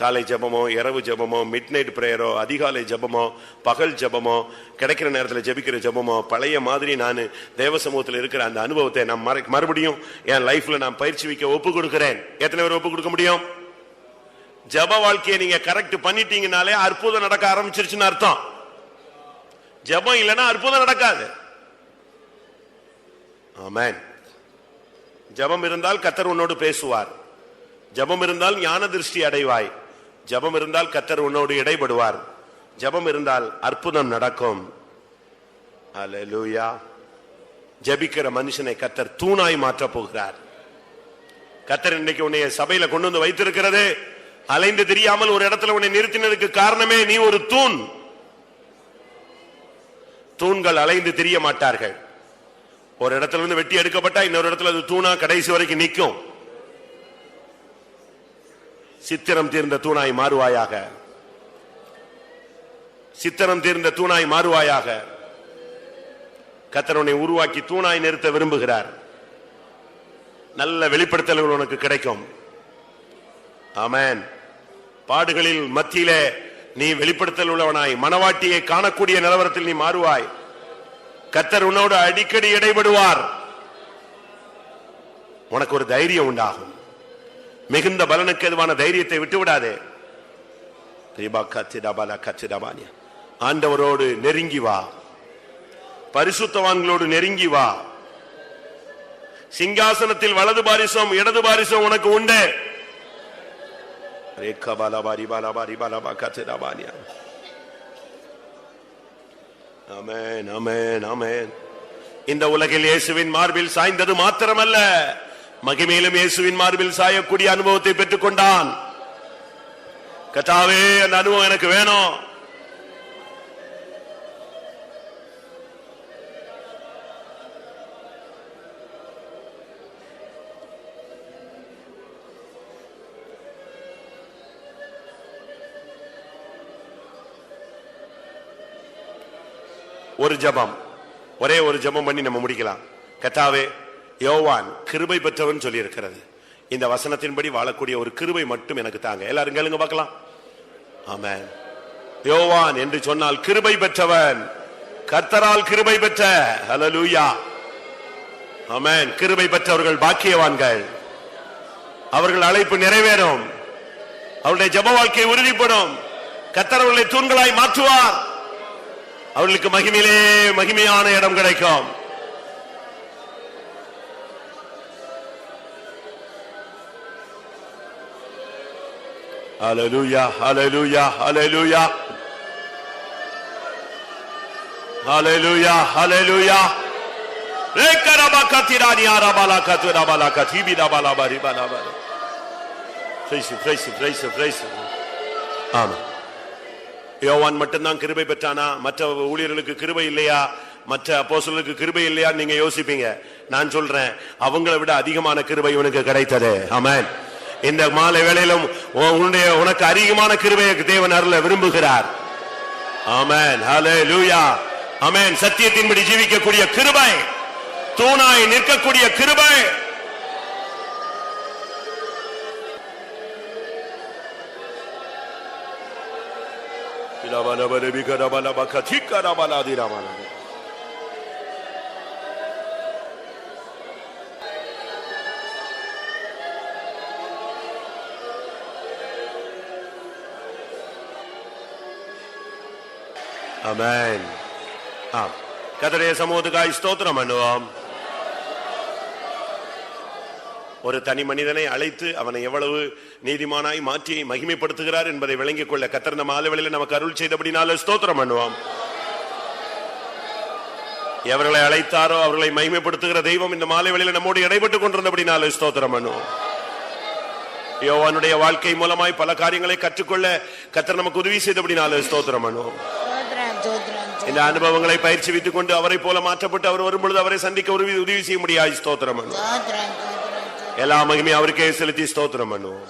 காலை ஜெபமோ, இரவு ஜெபமோ, மிட் நைட் பிரேயரோ, அதிகாலை ஜெபமோ, பகல் ஜெபமோ, கிடைக்கிற நேரத்தில் ஜெபிக்கிற ஜெபமோ, பழைய மாதிரி நான் தேவ சமூகத்தில் இருக்கிற அந்த அனுபவத்தை நான் மறுபடியும் என் லைஃப்ல நான் பயிற்சி வைக்க ஒப்பு கொடுக்கிறேன். எத்தனை பேர் ஒப்பு கொடுக்க முடியும்? ஜெப வாழ்க்கையை நீங்க கரெக்ட் பண்ணிட்டீங்கனாலே அற்புதம் நடக்க ஆரம்பிச்சிருச்சுன்னு அர்த்தம். ஜெபம் இல்லைன்னா அற்புதம் நடக்காது. ஆமென். ஜெபம் இருந்தால் கர்த்தர் உன்னோடு பேசுவார். ஜெபம் இருந்தால் ஞான திருஷ்டி அடைவாய். ஜெபம் இருந்தால் கர்த்தர் உன்னோடு இடைபடுவார். ஜெபம் இருந்தால் அற்புதம் நடக்கும். அல்லேலூயா. ஜெபிக்கிற மனுஷனை கர்த்தர் தூணாய் மாற்றப் போகிறார். கர்த்தர் இன்னைக்கு உன்னை சபையில கொண்டு வந்து வைத்திருக்கிறது, அலைந்து தெரியாமல் ஒரு இடத்துல உன்னை நிறுத்தினதுக்கு காரணமே நீ ஒரு தூண். தூண்கள் அலைந்து தெரிய மாட்டார்கள். ஒரு இடத்துல இருந்து வெட்டி எடுக்கப்பட்டா இன்னொரு இடத்துல அது தூணா கடைசி வரைக்கும் நிற்கும். சித்திரம் தீர்ந்த தூணாய் மாறுவாயாக. சித்திரம் தீர்ந்த தூணாய் மாறுவாயாக. கர்த்தர் உன்னை உருவாக்கி தூணாய் நிறுத்த விரும்புகிறார். நல்ல வெளிப்படுத்தல்கள் உனக்கு கிடைக்கும். ஆமென். பாடுகளில் மத்தியிலே நீ வெளிப்படுத்தல் உள்ளவனாய் மனவாட்டியை காணக்கூடிய நிலவரத்தில் நீ மாறுவாய். கர்த்தர் உன்னோடு அடிக்கடி இடைபடுவார். உனக்கு ஒரு தைரியம் உண்டாகும். மிகுந்த பலனுக்கு எதுவான தைரியத்தை விட்டு விடாதே. ஆண்டவரோடு நெருங்கி வா. பரிசுத்தவான்களோடு நெருங்கி வா. சிங்காசனத்தில் வலது பாரிசம் இடது பாரிசம் உனக்கு உண்டு. ஆமென், ஆமென், ஆமென். இந்த உலகில் இயேசுவின் மார்பில் சாய்ந்தது மாத்திரமல்ல, மகிமையிலும் இயேசுவின் மார்பில் சாயக்கூடிய அனுபவத்தை பெற்றுக் கொண்டான். கர்த்தாவே, அந்த அனுபவம் எனக்கு வேணும். ஒரு ஜெபம், ஒரே ஒரு ஜெபம் பண்ணி நம்ம முடிக்கலாம். கர்த்தாவே, யோவான் கிருபை பெற்றவன் சொல்லி இருக்கிறது. இந்த வசனத்தின்படி வாழக்கூடிய ஒரு கிருபை மட்டும் எனக்கு தாங்க. எல்லாரும் கேளுங்க பார்க்கலாம். ஆமென். யோவான் என்று சொன்னால் கிருபை பெற்றவன், கர்த்தரால் கிருபை பெற்ற. ஹல்லேலூயா. ஆமென். கிருபை பெற்றவர்கள் பாக்கியவான்கள். அவர்கள் அழைப்பு நிறைவேறும். அவருடைய ஜெப வாழ்க்கை உறுதிப்படும். கர்த்தர் அவர்களை தூண்களாய் மாற்றுவார். அவர்களுக்கு மகிமையிலே மகிமையான இடம் கிடைக்கும். ஹல்லேலூயா, ஹல்லேலூயா, ஹல்லேலூயா, ஹல்லேலூயா, ஹல்லேலூயா. ரேக்கரபகதிரானி அரபலகதுரபலகதிபிதபலபரிபலபல. பிரைஸ். ஆமென். யோவான் மட்டும்தான் கிருபை பெற்றானா? மற்ற ஊழியர்களுக்கு கிருபை இல்லையா? மற்ற அப்போஸ்தலருக்கு கிருபை இல்லையா? நீங்க யோசிப்பீங்க. நான் சொல்றேன், அவங்களை விட அதிகமான கிருபை உனக்கு கிடைத்தது. ஆமென். இந்த மாலை வேளையிலும் உனக்கு அதிகமான கிருபையை தேவன் அருள விரும்புகிறார். ஆமென், ஹல்லேலூயா. ஆமென். சத்தியத்தின்படி ஜீவிக்கக்கூடிய கிருபை, தூணாய் நிற்கக்கூடிய கிருபை. ஆமென். கர்த்தருடைய சமூகத்துக்காய் ஸ்தோத்திரம் பண்ணுவோம். ஒரு தனி மனிதனை அழைத்து அவனை எவ்வளவு நீதிமானாய் மாற்றி மகிமைப்படுத்துகிறார் என்பதை விளங்கிக் கொள்ள கர்த்தர் நம்ம ஆலவெளியில நமக்கு அருள் செய்தபடினால ஸ்தோத்திரம் பண்ணுவோம். எவர்களை அழைத்தாரோ அவர்களை மகிமைப்படுத்துகிற தெய்வம் இந்த மாலை வேளையில நம்மோடு இடைப்பட்டுக் கொண்டிருந்தபடினால ஸ்தோத்திரம் பண்ணுவோம். யோவானுடைய வாழ்க்கை மூலமாய் பல காரியங்களை கற்றுக்கொள்ள கர்த்தர் நமக்கு உதவி செய்தபடினால ஸ்தோத்திரம் பண்ணுவோம். இந்த அனுபவங்களை பயிற்சி வைத்துக் கொண்டு அவரை போல மாற்றப்பட்டு அவர் வரும்பொழுது அவரை சந்திக்க உதவி செய்ய முடியாது. ஸ்தோத்திரம் பண்ணுவோம். எல்லா மகிமையும் அவருக்கே செலுத்தி ஸ்தோத்திரம் பண்ணுவோம்.